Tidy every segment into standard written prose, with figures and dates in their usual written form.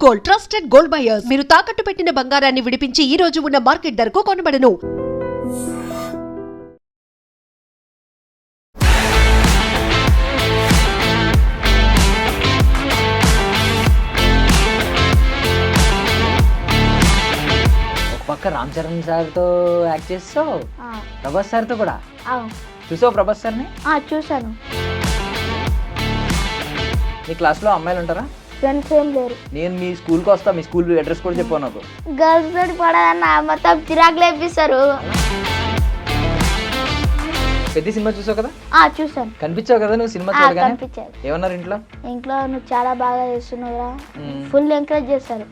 Gold, trusted gold buyers. మీరు తాకట్టు పెట్టిన బంగారాన్ని విడిపించి ఈ రోజు ఉన్న మార్కెట్ ధరకు కొనబడను. పక్క రామ్ చరణ్ సార్తో యాక్ట్ చేస్తావు, ప్రభాస్ సార్తో కూడా చూసావు? ప్రభాస్ సార్ని చూసాను. మీ క్లాస్లో అమ్మాయిలు ఉంటారా? ఫ్రెండ్స్ ఏం లేరు. నేను మీ స్కూల్కి వస్తా, మీ స్కూల్ అడ్రస్ కూడా చెప్పావు నాకు. గర్ల్స్ తోటి పడదన్న మొత్తం చిరాకులు వేపిస్తారు. పెద్ద సినిమా చూసావు కదా? చూసాను. కనిపించావు కదా నువ్వు సినిమా చూడగానే? కనిపించారు. ఏమన్నారు ఇంట్లో? ఇంట్లో నువ్వు చాలా బాగా చేస్తున్నావురా, ఫుల్ ఎంకరేజ్ చేస్తారు.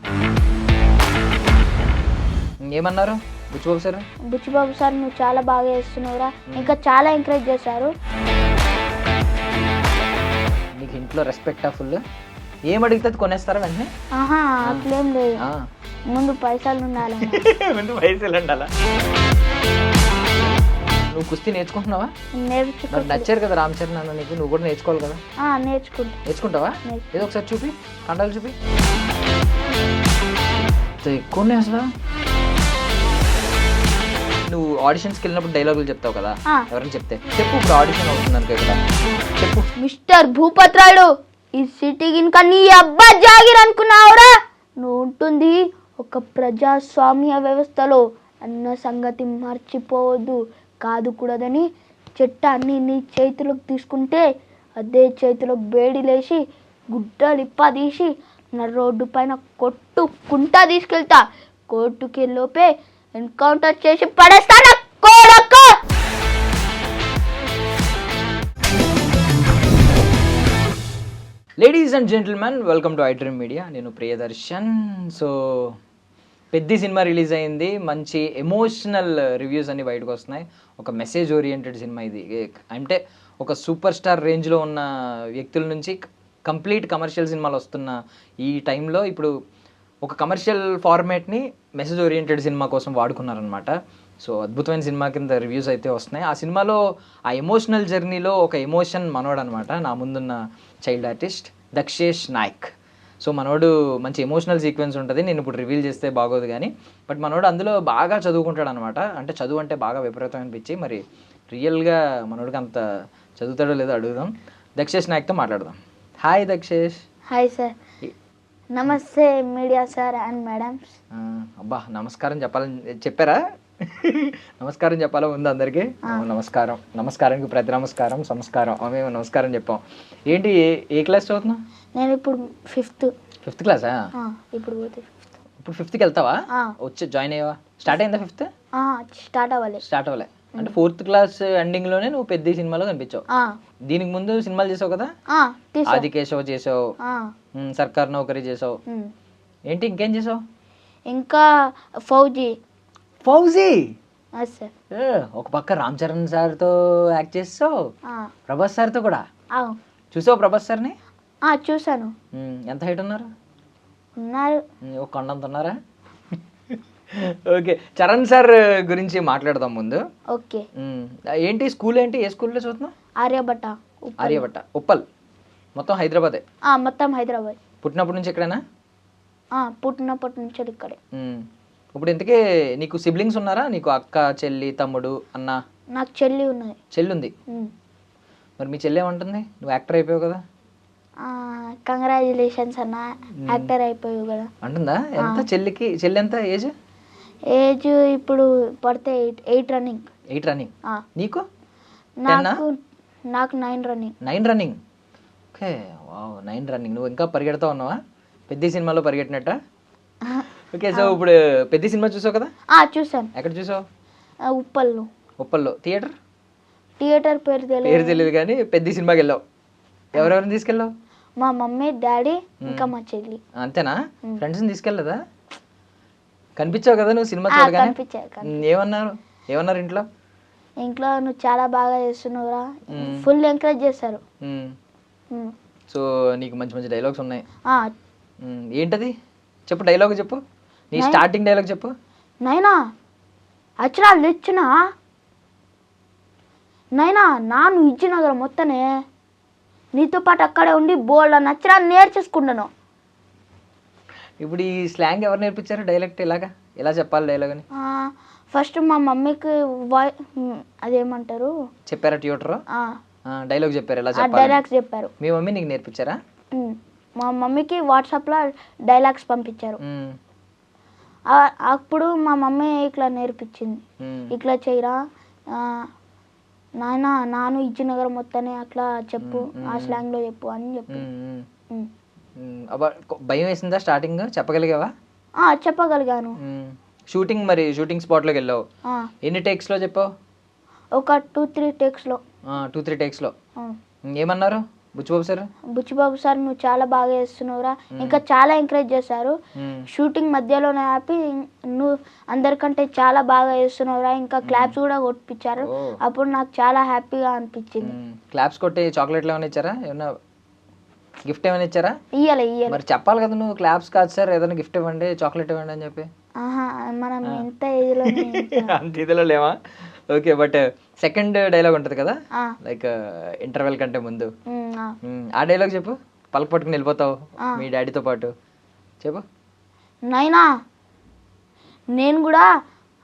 ఏమన్నారు బుచ్చిబాబు సార్? బుచ్చిబాబు సార్ నువ్వు చాలా బాగా చేస్తున్నావురా, ఇంకా చాలా ఎంకరేజ్ చేశారు. నీకు ఇంట్లో రెస్పెక్టా ఫుల్? ఏం అడిగితే అది కొనేస్తారా వెంటనే? అట్లేం లేదు, ముందు పైసలు ఉండాలి. ముందు పైసలు ఉండాలా? నువ్వు కుస్తీ నేర్చుకుంటున్నావా? నచ్చారు కదా రామ్ చరణ్ అన్న నీకు, నువ్వు కూడా నేర్చుకోవాలి కదా? నేర్చుకుంటావా? ఏదో ఒకసారి చూపి, కండాలు చూపి. ఎక్కువనే అసలు నువ్వు ఆడిషన్స్కి వెళ్ళినప్పుడు డైలాగులు చెప్తావు కదా, ఎవరైనా చెప్తే చెప్పు. ఇప్పుడు ఆడిషన్ అవుతుంది కదా, చెప్పు. మిస్టర్ భూపత్రాడు, ఈ సిటీకి ఇంకా నీ అబ్బా జాగిర్ అనుకున్నావురా? నువ్వు ఉంటుంది ఒక ప్రజాస్వామ్య వ్యవస్థలో అన్న సంగతి మర్చిపోవద్దు. కాదు కూడదని చట్టాన్ని నీ చేతిలోకి తీసుకుంటే అదే చేతిలో బేడిలేసి గుడ్డలిప్ప తీసి నా రోడ్డు పైన కొట్టుకుంటా తీసుకెళ్తా. కోర్టుకి లోపే ఎన్కౌంటర్ చేసి పడేస్తాను కోడక్క. Ladies and gentlemen, welcome to iDream media. నేను ప్రియదర్శన్. సో పెద్ద సినిమా రిలీజ్ అయింది, మంచి ఎమోషనల్ రివ్యూస్ అన్ని బయటకు వస్తున్నాయి. ఒక మెసేజ్ ఓరియంటెడ్ సినిమా ఇది. అంటే ఒక సూపర్ స్టార్ రేంజ్లో ఉన్న వ్యక్తుల నుంచి కంప్లీట్ కమర్షియల్ సినిమాలు వస్తున్న ఈ టైంలో ఇప్పుడు ఒక కమర్షియల్ ఫార్మేట్ని మెసేజ్ ఓరియంటెడ్ సినిమా కోసం వాడుకున్నారనమాట. సో అద్భుతమైన సినిమా కింద రివ్యూస్ అయితే వస్తున్నాయి. ఆ సినిమాలో ఆ ఎమోషనల్ జర్నీలో ఒక ఎమోషన్ మనోడు అనమాట, నా ముందున్న చైల్డ్ ఆర్టిస్ట్ దక్షేష్ నాయక్. సో మనోడు మంచి ఎమోషనల్ సీక్వెన్స్ ఉంటుంది, నేను ఇప్పుడు రివీల్ చేస్తే బాగోదు కానీ. బట్ మనోడు అందులో బాగా చదువుకుంటాడు అనమాట. అంటే చదువు అంటే బాగా విపరీతం అనిపించి, మరి రియల్గా మనోడికి అంత చదువుతాడో లేదో అడుగుదాం. దక్షేష్ నాయక్తో మాట్లాడదాం. హాయ్ దక్షేష్. Hi sir. నమస్తే మీడియా సార్ అండ్ మేడమ్స్. అబ్బా నమస్కారం చెప్పాలని చెప్పారా? నమస్కారం చెప్పాలా ఉంది అందరికీ? నమస్కారం. నమస్కారానికి ప్రతి నమస్కారం సంస్కారం. మేము నమస్కారం చెప్పాం. ఏంటి ఏ క్లాస్ చదువుతున్నావు? నేను ఇప్పుడు ఫిఫ్త్ క్లాసా? ఇప్పుడు ఫిఫ్త్కి వెళ్తావా? వచ్చి జాయిన్ అయ్యావా? స్టార్ట్ అయిందా ఫిఫ్త్? స్టార్ట్ అవ్వలే. అంటే 4th క్లాస్ ఎండింగ్ లోనే నువ్వు పెద్ద సినిమాలో కనిపించావు. దీనికి ముందు సినిమాలు చేసావు కదా? ఆదికేశవ్ చేసావు, సర్కార్ నౌకరీ చేసావు, ఏంటి ఇంకేం చేసావు? ఇంకా ఫౌజీ. ఒక పక్క రామ్ చరణ్ సార్తో యాక్ట్ చేస్తావు, ప్రభాస్ సార్తో కూడా చూసావు? ప్రభాస్ సార్ని చూసాను. ఎంత హైట్ ఉన్నారు? ఒక కొండంత ఉన్నారా? ఓకే, చరణ్ సార్ గురించి మాట్లాడదాం ముందు. ఓకే. ఏంటి స్కూల్ ఏంటి? ఏ స్కూల్లో చదువుతున్నావు? ఆర్యభట్ట. ఉప్పల్. మొత్తం హైదరాబాదే? మొత్తం హైదరాబాద్. పుట్టినప్పటి నుంచి ఎక్కడైనా? పుట్టినప్పటి నుంచి ఇక్కడే. ఇప్పుడు ఇంతకీ నీకు సిబ్లింగ్స్ ఉన్నారా? నీకు అక్క, చెల్లి, తమ్ముడు, అన్న? నాకు చెల్లి ఉన్నది. చెల్లి ఉంది. మరి మీ చెల్లి ఏమంటుంది? నువ్వు యాక్టర్ అయిపోయావు కదా? కంగ్రాచులేషన్స్ అన్న, యాక్టర్ అయిపోయావు కదా అంటుందా? ఎంత చెల్లికి? చెల్లి ఎంత ఏజ్? ఇప్పుడు పడితే 8 రన్నింగ్. 8 రన్నింగ్. నీకు? నాకు 9 running. 9 running. Okay, wow, 9 running. నువ్వు ఇంకా పరిగెడతా ఉన్నావా? పెద్ద సినిమాలో పరిగెట్టినట్ట? ఓకే. సో ఇప్పుడు పెద్ద సినిమా చూసావు కదా? చూసాను. ఎక్కడ చూసావు? ఉప్పల్లో. థియేటర్ పేరు తెలియదు కానీ పెద్ద సినిమాకి వెళ్ళావు. ఎవరెవరిని తీసుకెళ్ళావు? మా మమ్మీ, డాడీ, ఇంకా మా చెల్లి. అంతేనా? ఫ్రెండ్స్ని తీసుకెళ్ళదా? కనిపించావు కదా నువ్వు సినిమా చూడగానే? ఏమన్నారు ఇంట్లో? నువ్వు చాలా బాగా చేస్తున్నావురా, ఫుల్ ఎంకరేజ్ చేశారు. సో నీకు మంచి మంచి డైలాగ్స్ ఉన్నాయి. ఏంటది చెప్పు, డైలాగ్ చెప్పు, నీ స్టార్టింగ్ డైలాగ్ చెప్పు. నైనా అక్షరాలు తెచ్చినా నైనా నాను ఇచ్చినగర మొత్తనే నీతో పాటు అక్కడే ఉండి బోల్డ్ అక్షరాలు నేర్చేసుకుంటాను. ఇప్పుడు ఈ స్లాంగ్ ఎవరు నేర్పించారు డైలెక్ట్ ఇలాగా ఎలా చెప్పాలి డైలాగ్ అని ఫస్ట్ మా మమ్మీకి అదేమంటారు చెప్పారా ట్యూటర్ డైలాగ్ చెప్పారు ఎలా చెప్పాలి డైలాగ్స్ చెప్పారు. మీ మమ్మీ నీకు నేర్పించారా? మా మమ్మీకి వాట్సాప్లో డైలాగ్స్ పంపించారు. అప్పుడు మా మమ్మీ ఇట్లా నేర్పించింది, ఇట్లా చేయరా నాయన నాను ఇచ్చినగరం మొత్తాన్ని అట్లా చెప్పు, ఆ స్లాంగ్లో చెప్పు అని చెప్పి. భయం వేసిందా స్టార్టింగ్? చెప్పగలిగావా? చెప్పగలిగాను. షూటింగ్ మరి షూటింగ్ స్పాట్లోకి వెళ్ళావు, ఎన్ని టేక్స్లో చెప్పావు? ఒక 2-3 టేక్స్లో. 2-3 టేక్స్లో ఏమన్నారు బుచ్చిబాబు సార్ నువ్వు చాలా బాగా చేస్తున్నావురా, ఇంకా చాలా ఎంకరేజ్ చేశారు. షూటింగ్ మధ్యలోనే ఆపి నువ్వు అందరికంటే చాలా బాగా చేస్తున్నావురా, ఇంకా క్లాప్స్ కూడా కొట్టించారు. అప్పుడు నాకు చాలా హ్యాపీగా అనిపించింది. క్లాప్స్ కొట్టి చాక్లెట్లు ఏమైనా ఇచ్చారా? ఏమన్నా గిఫ్ట్ ఏమైనా ఇచ్చారా? ఇయ్యాలి. మరి చెప్పాలి కదా నువ్వు, క్లాప్స్ కాదు సార్ ఏదైనా గిఫ్ట్ ఇవ్వండి, చాక్లెట్ ఇవ్వండి అని చెప్పి. మనం ఎంత ఏజ్లో అంత ఇదిలో లేవా? ఓకే, బట్ సెకండ్ డైలాగ్ ఉంటుంది కదా లైక్ ఇంటర్వెల్ కంటే ముందు, ఆ డైలాగ్ చెప్పు. పలక పట్టుకుని వెళ్ళిపోతావు మీ డాడీతో పాటు, చెప్పు. నైనా నేను కూడా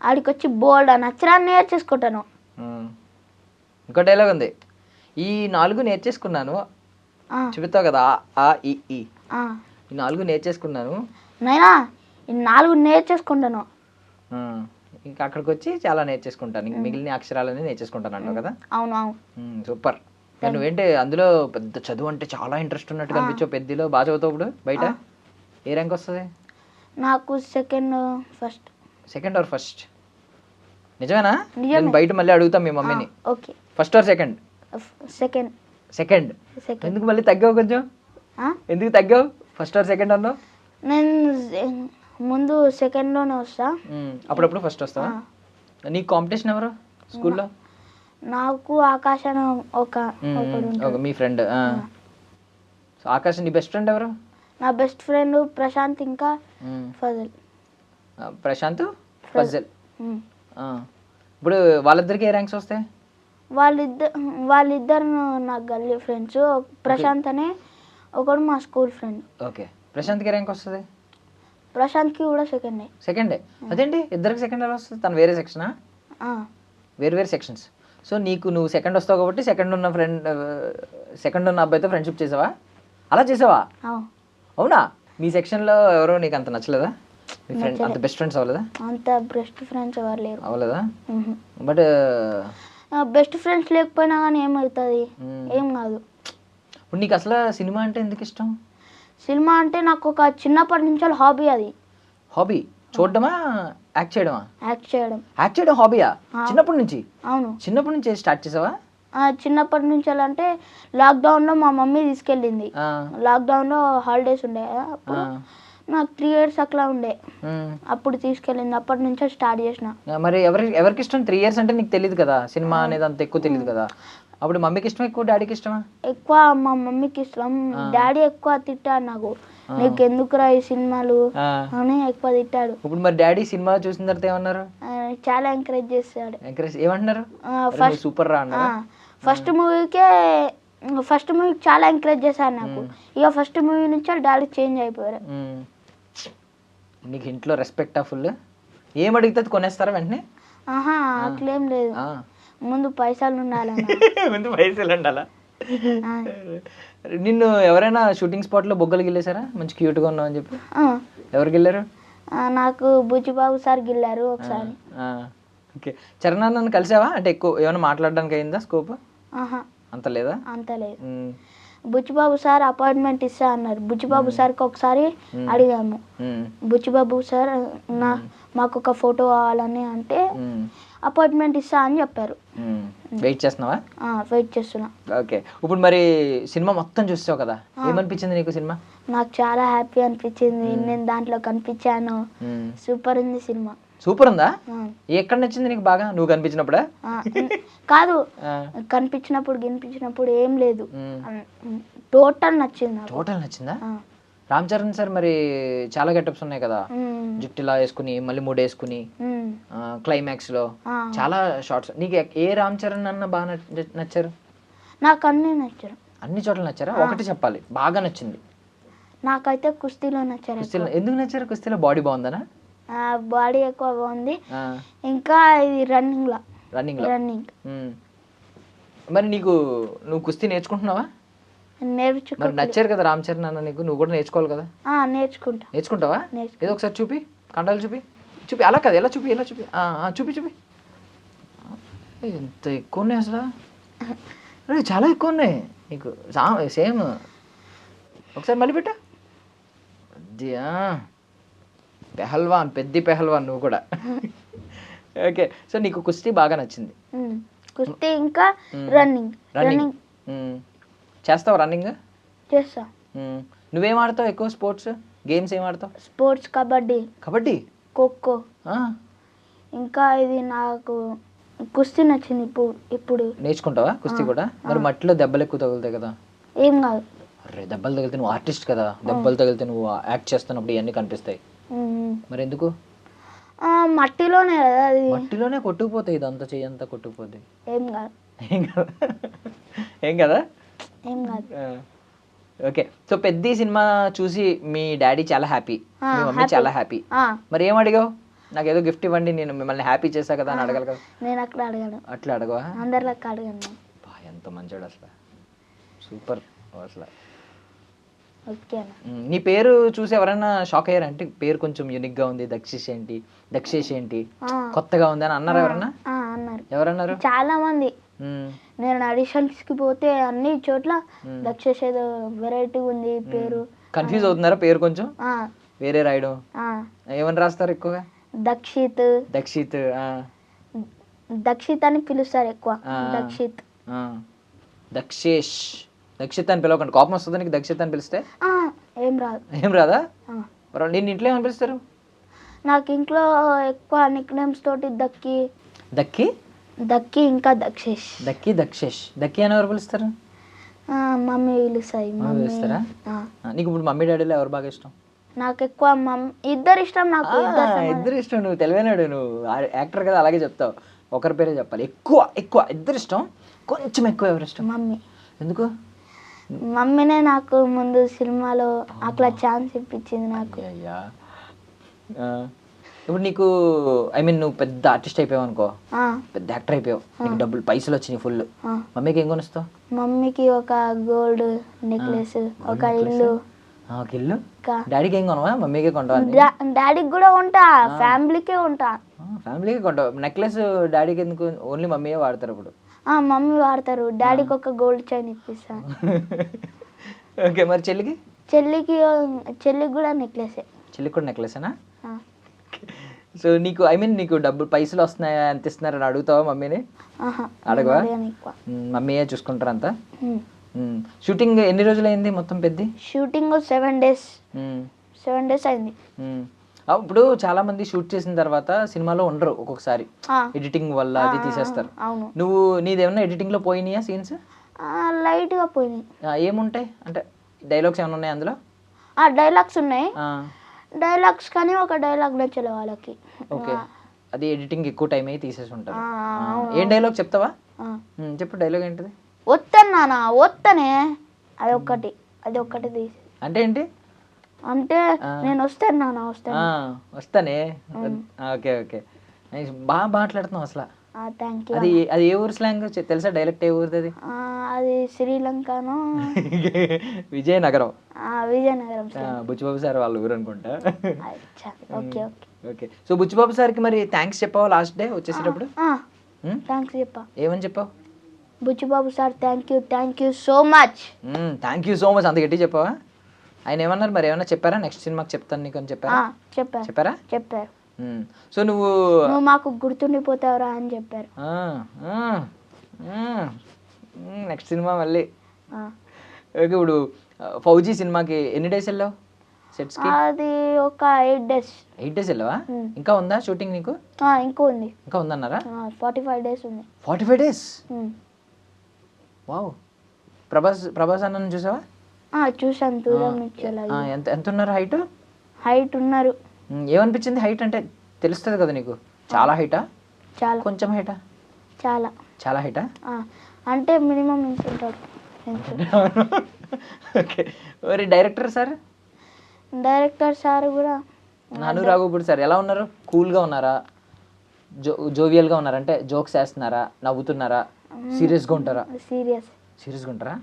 ఆడికి వచ్చి బోల్డ్ నచ్చరా నేర్చేసుకుంటాను. ఇంకో డైలాగ్ ఉంది, ఈ 4 నేర్చేసుకున్నాను చెబుతావు కదా, ఈ 4 నేర్చేసుకున్నాను నైనా ఈ 4 నేర్చేసుకుంటాను. ఇంకా అక్కడికి వచ్చి చాలా నేర్చేసుకుంటాను, ఇంక మిగిలిన అక్షరాలన్నీ నేర్చేసుకుంటాను అంటావు కదా. అవును. సూపర్. నువ్వేంటి అందులో పెద్ద చదువు అంటే చాలా ఇంట్రెస్ట్ ఉన్నట్టు కనిపించావు, పెద్దలో బాగా చదువుతావు. ఇప్పుడు బయట ఏ ర్యాంక్ వస్తుంది? నాకు సెకండ్ ఆర్ ఫస్ట్? నిజమేనా? నేను బయట మళ్ళీ అడుగుతాం మీ మమ్మీని. Okay, first or second? Second. ఎందుకు మళ్ళీ తగ్గావు కొంచెం? ఎందుకు తగ్గావు? ఫస్ట్ ఆర్ సెకండ్ అన్నావు. నేను ముందు సెకండ్లోనే వస్తా, అప్పుడప్పుడు ఫస్ట్ వస్తావా? నీకు కాంపిటీషన్ ఎవరు స్కూల్లో? నాకు ఆకాశ్ అని ఒకడు మీ ఫ్రెండ్. ఆకాశ్ నీ బెస్ట్ ఫ్రెండ్ ఎవరు? నా బెస్ట్ ఫ్రెండ్ ప్రశాంత్, ఇంకా ఫజల్. ప్రశాంత్, ఫజల్. ఇప్పుడు వాళ్ళిద్దరికి ఏ ర్యాంక్స్ వస్తాయి? వాళ్ళిద్దరు నా గల్లీ ఫ్రెండ్స్. ప్రశాంత్ అనే ఒకడు మా స్కూల్ ఫ్రెండ్. ఓకే, ప్రశాంత్కి ఏ ర్యాంక్ వస్తుంది? ప్రశాంత్కి కూడా సెకండే. అదేంటి ఇద్దరికి సెకండ్ ఎలా వస్తుంది? తను వేరే సెక్షనా? వేరే సెక్షన్స్. సో నువ్వు సెకండ్ వస్తావు కాబట్టి సెకండ్ ఉన్న అబ్బాయితో ఫ్రెండ్షిప్ చేసావా? అలా చేసావా? అవునా? మీ సెక్షన్లో ఎవరో నీకు అంత నచ్చలేదా? మీ ఫ్రెండ్ అంత బెస్ట్ ఫ్రెండ్స్ అవ్వలేదా? అంత బెస్ట్ ఫ్రెండ్స్ ఎవరు లేరు. అవ్వలేదా? బట్ బెస్ట్ ఫ్రెండ్స్ లేకపోయినా కానీ ఏమవుతుంది, ఏం కాదు. ఇప్పుడు నీకు అసలు సినిమా అంటే ఎందుకు ఇష్టం? సినిమా అంటే నాకు ఒక చిన్నప్పటి నుంచి హాబీ. అది హాబీ? చూడడమా, యాక్ట్ చేయడమా? యాక్ట్ చేయడం హాబీయా? చిన్నప్పటి నుంచి? అవును, చిన్నప్పటి నుంచి స్టార్ట్ చేసావా? చిన్నప్పటి నుంచి. ఎలా అంటే లాక్డౌన్లో మా మమ్మీ తీసుకెళ్ళింది. లాక్డౌన్లో హాలిడేస్ ఉండే, అప్పుడు నాకు 3 years అట్లా ఉండే, అప్పుడు తీసుకెళ్ళింది. అప్పటి నుంచే స్టార్ట్ చేసిన. మరి ఎవరికి ఇష్టం? 3 years అంటే నీకు తెలియదు కదా, సినిమా అనేది అంత ఎక్కువ తెలియదు కదా. అప్పుడు మమ్మీకి ఇష్టం ఎక్కువ, డాడీకి ఇష్టమా? ఎక్కువ మా మమ్మీకి ఇష్టం. డాడీ ఎక్కువ తిట్టాడు, నాకు నీకు ఎందుకురా ఈ సినిమాలు అని ఎక్కువ తిట్టాడు. ఇప్పుడు మరి డాడీ సినిమా చూసిన తర్వాత ఏమన్నారు? చాలా ఎంకరేజ్ చేస్తాడు. ఏమంటున్నారు? సూపర్ రా అన్నారు. ఫస్ట్ మూవీకి చాలా ఎంకరేజ్ చేశారు నాకు. ఇక ఫస్ట్ మూవీ నుంచి డాడీ చేంజ్ అయిపోయారు. నీకు ఇంట్లో రెస్పెక్ట్ ఫుల్? ఏం అడిగితే కొనేస్తారా వెంటనే? అట్లేం లేదు, ముందు పైసలు ఉండాలా. నిన్ను ఎవరైనా షూటింగ్ స్పాట్ లో బొగ్గలు గిల్లేసారా? మంచి క్యూట్ గా ఉన్నావు అని చెప్పి. ఎవరు గిల్లారు? నాకు బుచ్చిబాబు సార్ గిల్లారు ఒకసారి. ఓకే, చరణ్ నన్ను కలిసావా? అంటే ఎక్కువ ఏమైనా మాట్లాడడానికి అయిందా స్కోప్? అంత లేదా? అంత లేదు. బుచ్చిబాబు సార్ అపాయింట్మెంట్ ఇస్తా అన్నారు. బుచ్చిబాబు సార్కి ఒకసారి అడిగాము, బుచ్చిబాబు సార్ మాకు ఒక ఫోటో కావాలని అంటే అపాయింట్మెంట్ ఇస్తా అని చెప్పారు. వెయిట్ చేస్తున్నావా? వెయిట్ చేస్తున్నా. ఓకే, ఇప్పుడు మరి సినిమా మొత్తం చూస్తావు కదా, ఏమనిపించింది నీకు సినిమా? నాకు చాలా హ్యాపీ అనిపించింది, నేను దాంట్లో కనిపించాను. సూపర్ ఉంది సినిమా. సూపర్ ఉందా? ఎక్కడ నచ్చింది నీకు బాగా? నువ్వు కనిపించినప్పుడా? కాదు, కనిపించినప్పుడు ఏం లేదు, టోటల్ నచ్చింది. టోటల్ నచ్చిందా? రామ్ చరణ్ సార్ మరి చాలా గెటప్స్ ఉన్నాయి కదా, జుట్టులా వేసుకుని మళ్ళీ మూడు వేసుకుని క్లైమాక్స్ లో చాలా షార్ట్స్. నీకు ఏ రామ్ చరణ్ అన్న బాగా నచ్చారు? నాకు అన్ని నచ్చారు. అన్ని చోట్ల నచ్చారా? ఒకటి చెప్పాలి బాగా నచ్చింది. నాకైతే కుస్తీలో నచ్చారు. కుస్తీలో ఎందుకు నచ్చారు? కుస్తీలో బాడీ బాగుందనా? బాడీ ఎక్కువ బాగుంది. ఆ, ఇంకా ఇది రన్నింగ్ రన్నింగ్. మరి నువ్వు కుస్తీ నేర్చుకుంటున్నావా? మరి నచ్చారు కదా రామ్ చరణ్ అన్న నీకు, నువ్వు కూడా నేర్చుకోవాలి కదా. నేర్చుకుంటావా? ఏదో ఒకసారి చూపి, కండాలు చూపి. అలా కదా, ఎలా చూపి, ఎలా చూపి. చూపి. ఎంత ఎక్కువ ఉన్నాయి అసలు, చాలా ఎక్కువ ఉన్నాయి నీకు. సేమ్ ఒకసారి మళ్ళీ పెట్టా. పెహల్వాన్, పెహల్వాన్ నువ్వు కూడా. ఓకే, సో నీకు కుస్తీ బాగా నచ్చింది. కుస్తీ ఇంకా రన్నింగ్ చేస్తావు? రన్నింగ్ చేస్తా. నువ్వేం ఆడతావు ఎక్కువ? స్పోర్ట్స్ గేమ్స్ ఏం ఆడతావు? స్పోర్ట్స్ కబడ్డీ, ఖోఖో. ఇంకా ఇది నాకు కుస్తీ నచ్చింది. ఇప్పుడు నేర్చుకుంటావా కుస్తీ కూడా? మరి మట్టిలో దెబ్బలు ఎక్కువ తగులుతాయి కదా. ఏం కాదు. అరే దెబ్బలు తగిలితే నువ్వు ఆర్టిస్ట్ కదా, దెబ్బలు తగిలితే నువ్వు యాక్ట్ చేస్తున్నప్పుడు ఇవన్నీ కనిపిస్తాయి. మరి ఎందుకు? మట్టిలోనే కదా అది. మట్టిలోనే కొట్టుకుపోతాయి, ఇదంతా చెయ్యంతా కొట్టుకుపోతాయి. ఏం కాదు. ఏం కదా. ఓకే, సో పెద్ద సినిమా చూసి మీ డాడీ చాలా హ్యాపీ, మీ మమ్మీ చాలా హ్యాపీ. మరి ఏం అడిగావు? నాకు ఏదో గిఫ్ట్ ఇవ్వండి, నేను మిమ్మల్ని హ్యాపీ చేశా కదా అని అడగాలి కదా. నేను అట్లా అడగాను. అట్లా అడగవా? అందరిలోకి అడగాను. ఎంత మంచివాడు అసలు, సూపర్ అసలు. ఓకే. నీ పేరు చూసి ఎవరైనా షాక్ అయ్యారు? అంటే పేరు కొంచెం యూనిక్ గా ఉంది, దక్షేష్ ఏంటి కొత్తగా ఉంది అని అన్నారు ఎవరన్నా? అన్నారు. ఎవరన్నారు? చాలా మంది. నేను ఆడిషన్స్ కి పోతే అన్ని చోట్ల దక్షేష్ ఏదో వెరైటీ ఉంది పేరు. కన్ఫ్యూజ్ అవుతున్నారా పేరు కొంచెం? వేరే రాయడం. ఏమని రాస్తారు ఎక్కువగా? దక్షిత్ అని పిలుస్తారు ఎక్కువ. దక్షిత్ అని పిలవకండి, కోపం వస్తుంది నీకు. దక్షిత్ అని పిలిస్తే ఏం రాదా? నేను ఇంట్లో ఏమని పిలుస్తారు? నాకు ఇంట్లో ఎక్కువ నిక్ నేమ్స్ తోటి దక్కి ఇంకా దక్షేష్. దక్కి అని ఎవరు పిలుస్తారు? మమ్మీ పిలుస్తారా? నీకు ఇప్పుడు మమ్మీ డాడీలో ఎవరు బాగా ఇష్టం? నాకు ఎక్కువ ఇద్దరు ఇష్టం. నాకు ఇద్దరు ఇష్టం. నువ్వు తెలివైనాడు, నువ్వు యాక్టర్ కదా, అలాగే చెప్తావు. ఒకరి పేరే చెప్పాలి. ఎక్కువ ఇద్దరు ఇష్టం. కొంచెం ఎక్కువ ఎవరు ఇష్టం? మమ్మీ. ఎందుకు? మమ్మీనే నాకు ముందు సినిమాలో అట్లా ఛాన్స్ ఇప్పించింది నాకు. ఇప్పుడు నీకు నువ్వు పెద్ద ఆర్టిస్ట్ అయిపోయావు అనుకో, పెద్ద యాక్టర్ అయిపోయావు, నీకు డబ్బులు పైసలు వచ్చినాయి ఫుల్. మమ్మీకి ఏం కొనిస్తావు? మమ్మీకి ఒక గోల్డ్ నెక్లెస్, ఒక ఇల్లు. డాడీకి ఏం కొనవా? మమ్మీకే కొంటావా? డాడీకి కూడా ఉంటా, ఫ్యామిలీకే ఉంటా. ఫ్యామిలీకే కొంటావు. నెక్లెస్ డాడీకి ఎందుకు? ఓన్లీ మమ్మీయే వాడతారు ఇప్పుడు. మమ్మీ వాడతారు. డాడీకి ఒక గోల్డ్ చైన్ ఇప్పిస్తా. ఓకే, మరి చెల్లికి కూడా నెక్లెసే. చెల్లికి కూడా నెక్లెసేనా? సో నీకు నీకు డబ్బులు పైసలు వస్తున్నాయా, ఎంత ఇస్తున్నారని అడుగుతావా మమ్మీని? అడగవా? మమ్మీయే చూసుకుంటారు అంతా. షూటింగ్ ఎన్ని రోజులు అయింది మొత్తం? పెద్ద షూటింగ్ 7 days అయింది. ఇప్పుడు చాలా మంది షూట్ చేసిన తర్వాత సినిమాలో ఉండరు, ఒక్కొక్కసారి ఎడిటింగ్ వల్ల అది తీసేస్తారు. నువ్వు నీదేమన్నా ఎడిటింగ్ లో పోయినాయా సీన్స్? లైట్ గా పోయినాయి. ఏముంటాయి అంటే డైలాగ్స్ ఏమైనా ఉన్నాయి అందులో? డైలాగ్స్ ఉన్నాయి. డైలాగ్స్ కానీ ఒక డైలాగ్ నచ్చలే వాళ్ళకి. ఓకే, అది ఎడిటింగ్ ఎక్కువ టైం అయ్యి తీసేసి ఉంటారు. ఏం డైలాగ్ చెప్తావా? చెప్పు, డైలాగ్ ఏంటిది? వస్తనే అది ఒక్కటి తీసి. అంటే ఏంటి? అంటే నేను వస్తానే. ఓకే, బాగా మాట్లాడుతున్నావు అసలు. Thank you. అది ఏ ఊరు స్లాంగ్ తెలుసా? డైలెక్ట్ ఏ ఊరిది అది? అది శ్రీలంకను విజయనగరం. విజయనగరం. బుచ్చిబాబు సార్ వాళ్ళ ఊరు అనుకుంటా. ఓకే. సో బుచ్చిబాబు సార్కి మరి థ్యాంక్స్ చెప్పావా లాస్ట్ డే వచ్చేసేటప్పుడు? థ్యాంక్స్ చెప్పా. ఏమని చెప్పావు? Buchibabu sir thank you so much. Thank you so much అంత గట్టి చెప్పావా? ఆయన ఏమన్నారు మరి? ఏమన్నా చెప్పారా నెక్స్ట్ సినిమాకి చెప్తాను నీకు అని చెప్పారా? చెప్పారు. సో నువ్వు మాకు గుర్తుండిపోతావురా అని చెప్పారు. నెక్స్ట్ సినిమా మళ్ళీ. ఓకే, ఇప్పుడు ఫౌజీ సినిమాకి ఎన్ని డేస్ వెళ్ళావు సెట్స్ కి? అది ఒక 8 days. 8 days వెళ్ళావా? ఇంకా ఉందా షూటింగ్ నీకు? ఇంకా ఉందన్నారా? 45 days ఉంది. 45 days? వావ్. ప్రభాస్ అన్న చూసావా? చూసాను, దూరం నుంచి. ఎంత ఉన్నారు హైట్ ఉన్నారు. ఏమనిపించింది హైట్ అంటే? తెలుస్తుంది కదా నీకు. చాలా హైటా? చాలా. కొంచెం హైటా? చాలా హైటా? అంటే మినిమం ఇంత ఉంటాడు. ఓకే, మరి డైరెక్టర్ సార్ డైరెక్టర్ సార్ కూడా అనురాగుడు సార్ ఎలా ఉన్నారు? కూల్గా ఉన్నారా, జోవియల్గా ఉన్నారా, అంటే జోక్స్ వేస్తున్నారా, నవ్వుతున్నారా, సీరియస్గా ఉంటారా? సీరియస్గా ఉంటారా?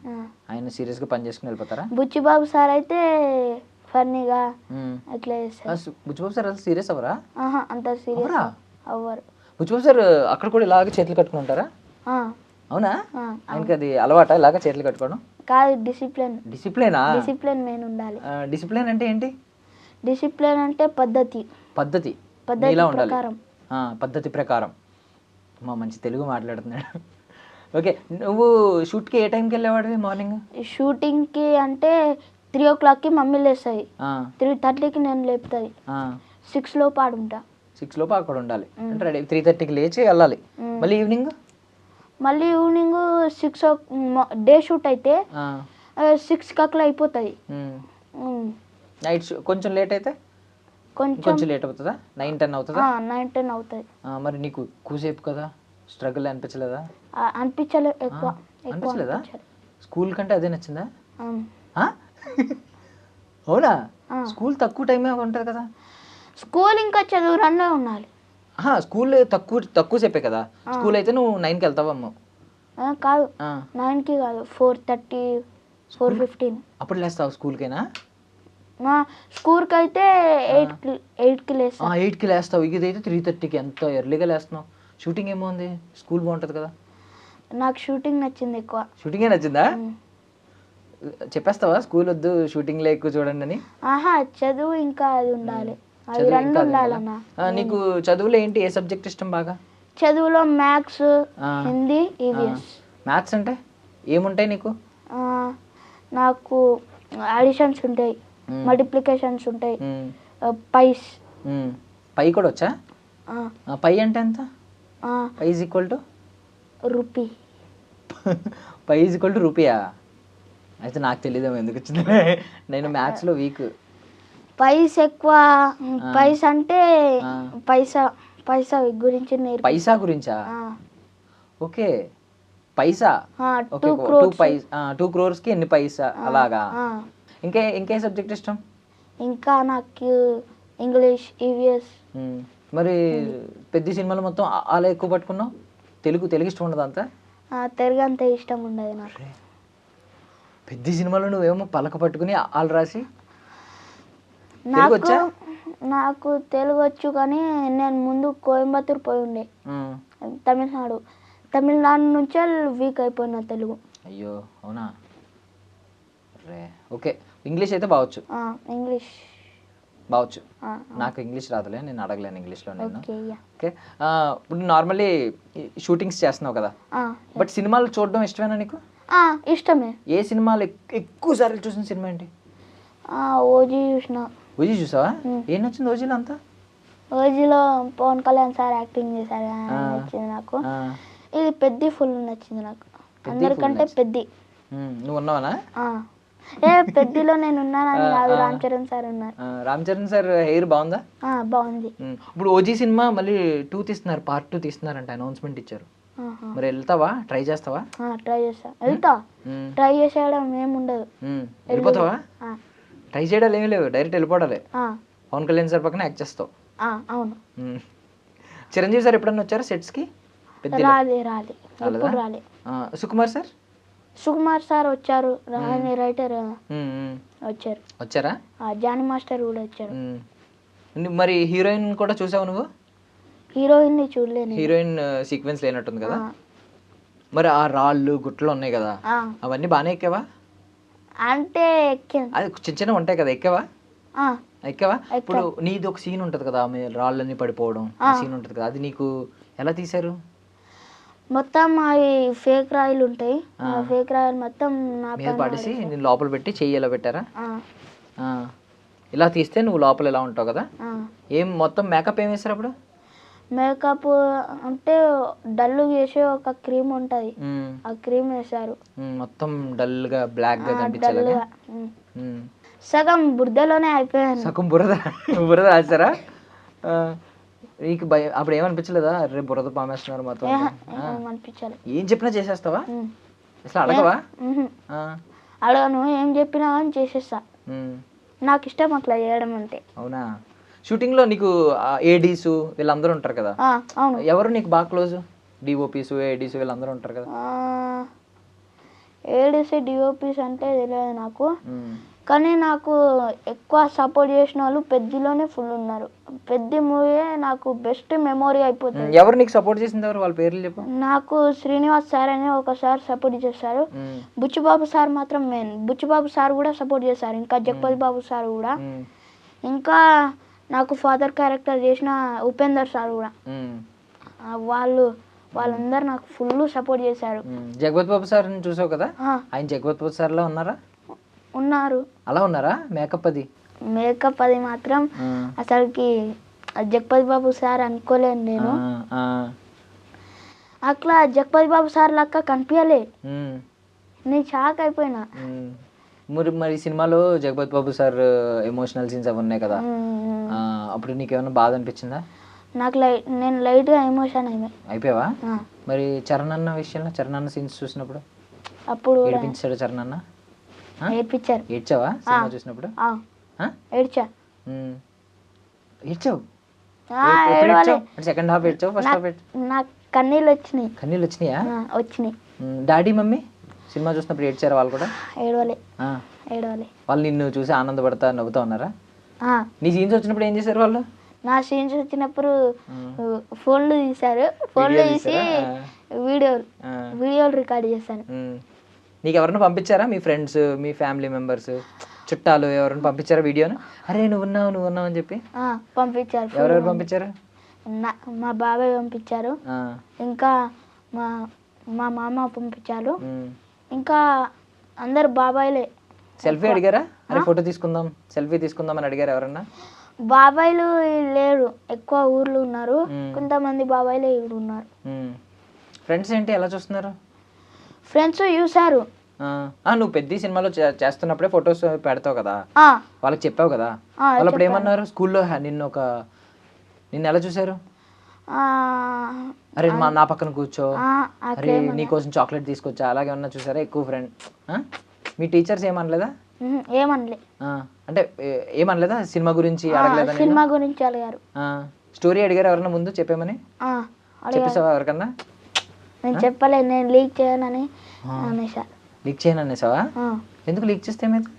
ఆయన సీరియస్గా పని చేసుకుని వెళ్ళిపోతారా? బుచ్చిబాబు సార్ అయితే ఫన్నీగా అట్లా చేస్తారు. బుచ్చిబాబు సార్ అసలు సీరియస్ అవరా? అంత సీరియస్ అవ్వరు. బుచ్చిబాబు సార్ అక్కడ కూడా ఇలాగ చేతులు కట్టుకుని ఉంటారా? అవునా? ఆయనకి అది అలవాట ఇలాగ చేతులు కట్టుకోవడం? కాదు, డిసిప్లిన్. డిసిప్లిన్ మెయిన్ ఉండాలి. డిసిప్లిన్ అంటే ఏంటి? డిసిప్లిన్ అంటే పద్ధతి ఇలా ఉండాలి. పద్ధతి ప్రకారం. మా మంచి తెలుగు మాట్లాడుతున్నాడు. ఓకే, నువ్వు షూట్కి ఏ టైంకి వెళ్ళేవాడివి? మార్నింగ్ షూటింగ్కి అంటే 3 o'clockకి మమ్మీ లేస్తుంది, 3:30కి నేను లేపుతుంది, 6 లోపు ఆడుంటా. 6 లోపు అక్కడ ఉండాలి అంటే రెడీ 3:30కి లేచి వెళ్ళాలి. మళ్ళీ ఈవినింగ్ 6 డే షూట్ అయితే 6కి అట్లా అయిపోతుంది. నైట్ కొంచెం లేట్ అయితే కొంచెం లేట్ అవుతుందా? 9-10 అవుతుందా? 9-10 అవుతుంది. మరి నీకు కూసేపు కదా, స్ట్రగుల్ అనిపించలేదా? అనిపించలేదా? స్కూల్ కంటే అదే నచ్చిందా? అవునా? స్కూల్ తక్కువ టైమే ఉంటుంది కదా. స్కూల్ ఇంకా చదువు రన్నే ఉండాలి. స్కూల్ తక్కువ సేపే కదా. స్కూల్ అయితే నువ్వు 9కి వెళ్తావమ్మా? కాదు, 9కి కాదు, 4:30, 4:15. అప్పుడు లేస్తావు స్కూల్కైనా? స్కూల్కి అయితే 8కి లేస్తా. 8కి లేస్తావు. ఇదైతే 3:30కి. ఎంత ఎర్లీగా లేస్తున్నావు. షూటింగ్ ఏమో ఉంది, స్కూల్ బాగుంటుంది కదా. నాకు షూటింగ్ నచ్చింది ఎక్కువ. షూటింగే నచ్చిందా? చెప్పేస్తావా స్కూల్ వద్దు, షూటింగ్లో ఎక్కువ చూడండి అని? చదువు ఇంకా అది ఉండాలి, అది రెండు ఉండాలన్నా. నీకు చదువులో ఏంటి, ఏ సబ్జెక్ట్ ఇష్టం బాగా? చదువులో మ్యాథ్స్, హిందీ, ఈవీఎస్. మ్యాథ్స్ అంటే ఏముంటాయి నీకు? నాకు అడిషన్స్ ఉంటాయి, మల్టిప్లికేషన్స్ ఉంటాయి, పై కూడా వచ్చా? పై అంటే ఎంత? Pie is equal to rupee. Pie is equal to రూపీయా? అయితే నాకు తెలియదేమో ఎందుకు వచ్చింది, నేను మ్యాథ్స్లో వీక్. పైస్ ఎక్కువ. పైస్ అంటే పైసా గురించి పైసా గురించా? ఓకే, పైసా 2 crores ఎన్ని పైసా అలాగా. ఇంకే సబ్జెక్ట్ ఇష్టం? ఇంకా నాకు ఇంగ్లీష్, ఈవీఎస్. మరి పెద్ద సినిమాలు మొత్తం అలా ఎక్కువ పట్టుకున్నావు. తెలుగు ఇష్టం ఉండదు అంతా? తెలుగు అంత ఇష్టం ఉండదు నాకు. పెద్ద సినిమాలో నువ్వేమో పలక పట్టుకుని ఆలు రాసి. నాకు తెలుగు వచ్చు, కానీ నేను ముందు కోయంబత్తూర్ పోయి ఉండే, తమిళనాడు నుంచే వీక్ అయిపోయినా తెలుగు. అయ్యో, అవునా? ఓకే, ఇంగ్లీష్ అయితే బావచ్చు. ఇంగ్లీష్ బావచ్చు. నాకు ఇంగ్లీష్ రాదులే, నేను అడగలేను ఇంగ్లీష్లో నేను. ఓకే, ఇప్పుడు నార్మల్లీ షూటింగ్స్ చేస్తున్నావు కదా, బట్ సినిమాలు చూడడం ఇష్టమేనా నీకు? ఇష్టమే. ఏ సినిమాలు ఎక్కువ సార్లు చూసిన సినిమా ఏంటి? ఓజీ చూసిన. ఓజీ చూసావా? ఏం నచ్చింది ఓజీలో అంతా? ఓజీలో పవన్ కళ్యాణ్ సార్ యాక్టింగ్ చేశారు, నచ్చింది నాకు. ఇది పెద్ది ఫుల్ నచ్చింది నాకు, అందరికంటే పెద్ది. నువ్వు ఉన్నావనా? పెద్దిలో నేను ఉన్నానని కాదు, రామ్ చరణ్ సార్ ఉన్నారు. రామ్ చరణ్ సార్ హెయిర్ బాగుందా? బాగుంది. ఇప్పుడు ఓజీ సినిమా మళ్ళీ 2 తీస్తున్నారు, పార్ట్ 2 తీస్తున్నారంట, అనౌన్స్మెంట్ ఇచ్చారు. మరి వెళ్తావా, ట్రై చేస్తావా? ట్రై చేస్తా, వెళ్తా. ట్రై చేసేయడం ఏముండదు. వెళ్ళిపోతావా? ట్రై చేయడాలు ఏమీ లేవు, డైరెక్ట్ వెళ్ళిపోవడాలే. పవన్ కళ్యాణ్ సార్ పక్కన యాక్ట్ చేస్తావు. అవును. చిరంజీవి సార్ ఎప్పుడన్నా వచ్చారా సెట్స్కి? రాలే. సుకుమార్ సార్? సుకుమార్ సార్ వచ్చారు, రైటర్ వచ్చారా? జానీ మాస్టర్ కూడా వచ్చారు. మరి హీరోయిన్ కూడా చూసావు నువ్వు? హీరోయిన్ చూడలేను. హీరోయిన్ సీక్వెన్స్ లేనట్టుంది కదా. మరి ఆ రాళ్ళు గుట్టలు ఉన్నాయి కదా, అవన్నీ బాగానే ఎక్కావా? అంటే అది చిన్న ఉంటాయి కదా, ఎక్కావా? ఇప్పుడు నీది ఒక సీన్ ఉంటది కదా, రాళ్ళన్నీ పడిపోవడం సీన్ ఉంటది కదా, అది నీకు ఎలా తీశారు? మొత్తం అవి ఫేక్ రాయిలు ఉంటాయి, ఫేక్ రాయిలు మొత్తం మీద పడేసి నేను లోపల పెట్టి చెయ్యి ఎలా పెట్టారా? ఇలా తీస్తే నువ్వు లోపల ఎలా ఉంటావు కదా. ఏం మొత్తం మేకప్ ఏం వేస్తారు అప్పుడు? మేకప్ అంటే డల్ చేసే ఒక క్రీమ్ ఉంటది, ఆ క్రీమ్ వేసారు. మొత్తం డల్ గా బ్లాక్ గా కనిపించాలి. సగం బురదలోనే అయిపోయాను. సగం బురద రాశారా? నీకు భయం అప్పుడు ఏమనిపించలేదా? రేపు బురద పామేస్తున్నారు మొత్తం అనిపించాలి. ఏం చెప్పినా చేసేస్తావా? అసలు అడగవా? అడగను, ఏం చెప్పినా కానీ చేసేస్తా. నాకు ఇష్టం అట్లా చేయడం అంటే. అవునా? షూటింగ్లో నీకు ఏడీస్ వీళ్ళందరూ ఉంటారు కదా, అవును. ఎవరు నీకు బాగా క్లోజ్? డిఓపీస్ ఏడీస్ వీళ్ళందరూ ఉంటారు కదా. ఏడీసీ డిఓపీస్ అంటే తెలియదు నాకు, కానీ నాకు ఎక్కువ సపోర్ట్ చేసిన వాళ్ళు పెద్దిలోనే ఫుల్ ఉన్నారు. పెద్ద మూవీ నాకు బెస్ట్ మెమొరీ అయిపోతుంది. ఎవరు నీకు సపోర్ట్ చేసింది, ఎవరు వాళ్ళ పేర్లు చెప్పు. నాకు శ్రీనివాస్ సార్ అని ఒకసారి సపోర్ట్ చేశారు. బుచ్చిబాబు సార్ మాత్రం మెయిన్. బుచ్చిబాబు సార్ కూడా సపోర్ట్ చేశారు, ఇంకా జగపతి బాబు సార్ కూడా, ఇంకా నాకు ఫాదర్ క్యారెక్టర్ చేసిన ఉపేందర్ సార్ కూడా. వాళ్ళందరూ నాకు ఫుల్ సపోర్ట్ చేశారు. జగపతి బాబు సార్ చూసావు కదా, ఆయన జగపతి బాబు సార్ లా ఉన్నారా? ఉన్నారు. అలా ఉన్నారా? మేకప్ అది మాత్రం అసలుకి జగపతి బాబు సార్ అనుకోలేను నేను. అట్లా జగపతి బాబు సార్ లెక్క కనిపించలే, నేను షాక్ అయిపోయినా. మరి సినిమాలో జగపతి బాబు సార్ ఎమోషనల్ సీన్స్ అవి ఉన్నాయి కదా, అప్పుడు నీకేమైనా బాధ అనిపించిందా? నాకు నేను లైట్గా ఎమోషన్ అయిపోయావా? మరి చరణ్ అన్న విషయంలో, చరణ్ అన్న సీన్స్ చూసినప్పుడు అప్పుడు ఏడిపించాడు చరణ్ అన్న? ఏడ్పించారు. ఏడ్చావా సినిమా చూసినప్పుడు? ఏడ్చావు? సెకండ్ హాఫ్ ఏడ్చావు, ఫస్ట్ హాఫ్ నాకు కన్నీళ్ళు వచ్చినాయి. కన్నీళ్ళు వచ్చినాయా? వచ్చినాయి. డాడీ మమ్మీ సినిమా చూసినప్పుడు ఏడ్చారా వాళ్ళు కూడా? ఏడవలే. వాళ్ళు నిన్ను చూసి ఆనందపడతా నవ్వుతా ఉన్నారా? నీ సీన్స్ వచ్చినప్పుడు ఏం చేశారు వాళ్ళు? నా సీన్స్ వచ్చినప్పుడు ఫోన్లు తీశారు, ఫోన్లు తీసి వీడియోలు రికార్డ్ చేశాను. నీకు ఎవరైనా పంపించారా? మీ ఫ్రెండ్స్, మీ ఫ్యామిలీ మెంబర్స్, చుట్టాలు ఎవరైనా పంపించారా వీడియోను? అరే నువ్వు ఉన్నావు అని చెప్పి పంపించారు. ఎవరెవరు పంపించారు? మా బాబాయ్ పంపించారు, ఇంకా మా మామ పంపించారు, ఇంకా అందరు బాబాయ్లే. సెల్ఫీ అడిగారా? అరే ఫోటో తీసుకుందాం, సెల్ఫీ తీసుకుందాం అని అడిగారు ఎవరన్నా? బాబాయ్లు లేరు, ఎక్కువ ఊర్లు ఉన్నారు, కొంతమంది బాబాయ్లే ఇక్కడ ఉన్నారు. ఫ్రెండ్స్ ఏంటి ఎలా చూస్తున్నారు? ఫ్రెండ్స్ చూసారు. నువ్వు పెద్ద సినిమాలో చేస్తున్నప్పుడే ఫొటోస్ పెడతావు కదా, వాళ్ళకి చెప్పావు కదా, వాళ్ళు అప్పుడు ఏమన్నారు? స్కూల్లో నిన్ను ఎలా చూసారు? అరే నా పక్కన కూర్చో, అరే నీకోసం చాక్లెట్ తీసుకొచ్చా, అలాగే ఉన్నా చూసారా? ఎక్కువ ఫ్రెండ్. మీ టీచర్స్ ఏమనలేదా? ఏమనలే. అంటే ఏమనలేదా? సినిమా గురించి అడగలేదా? సినిమా గురించి అడిగారు. స్టోరీ అడిగారు ఎవరన్నా ముందు చెప్పేమని? చెప్పేసావా ఎవరికన్నా? నేను చెప్పలేదు, నేను లీక్ చేయనని అనేసా. లీక్ చేయను అనేసావా? ఎందుకు లీక్ చేస్తే ఏమైంది?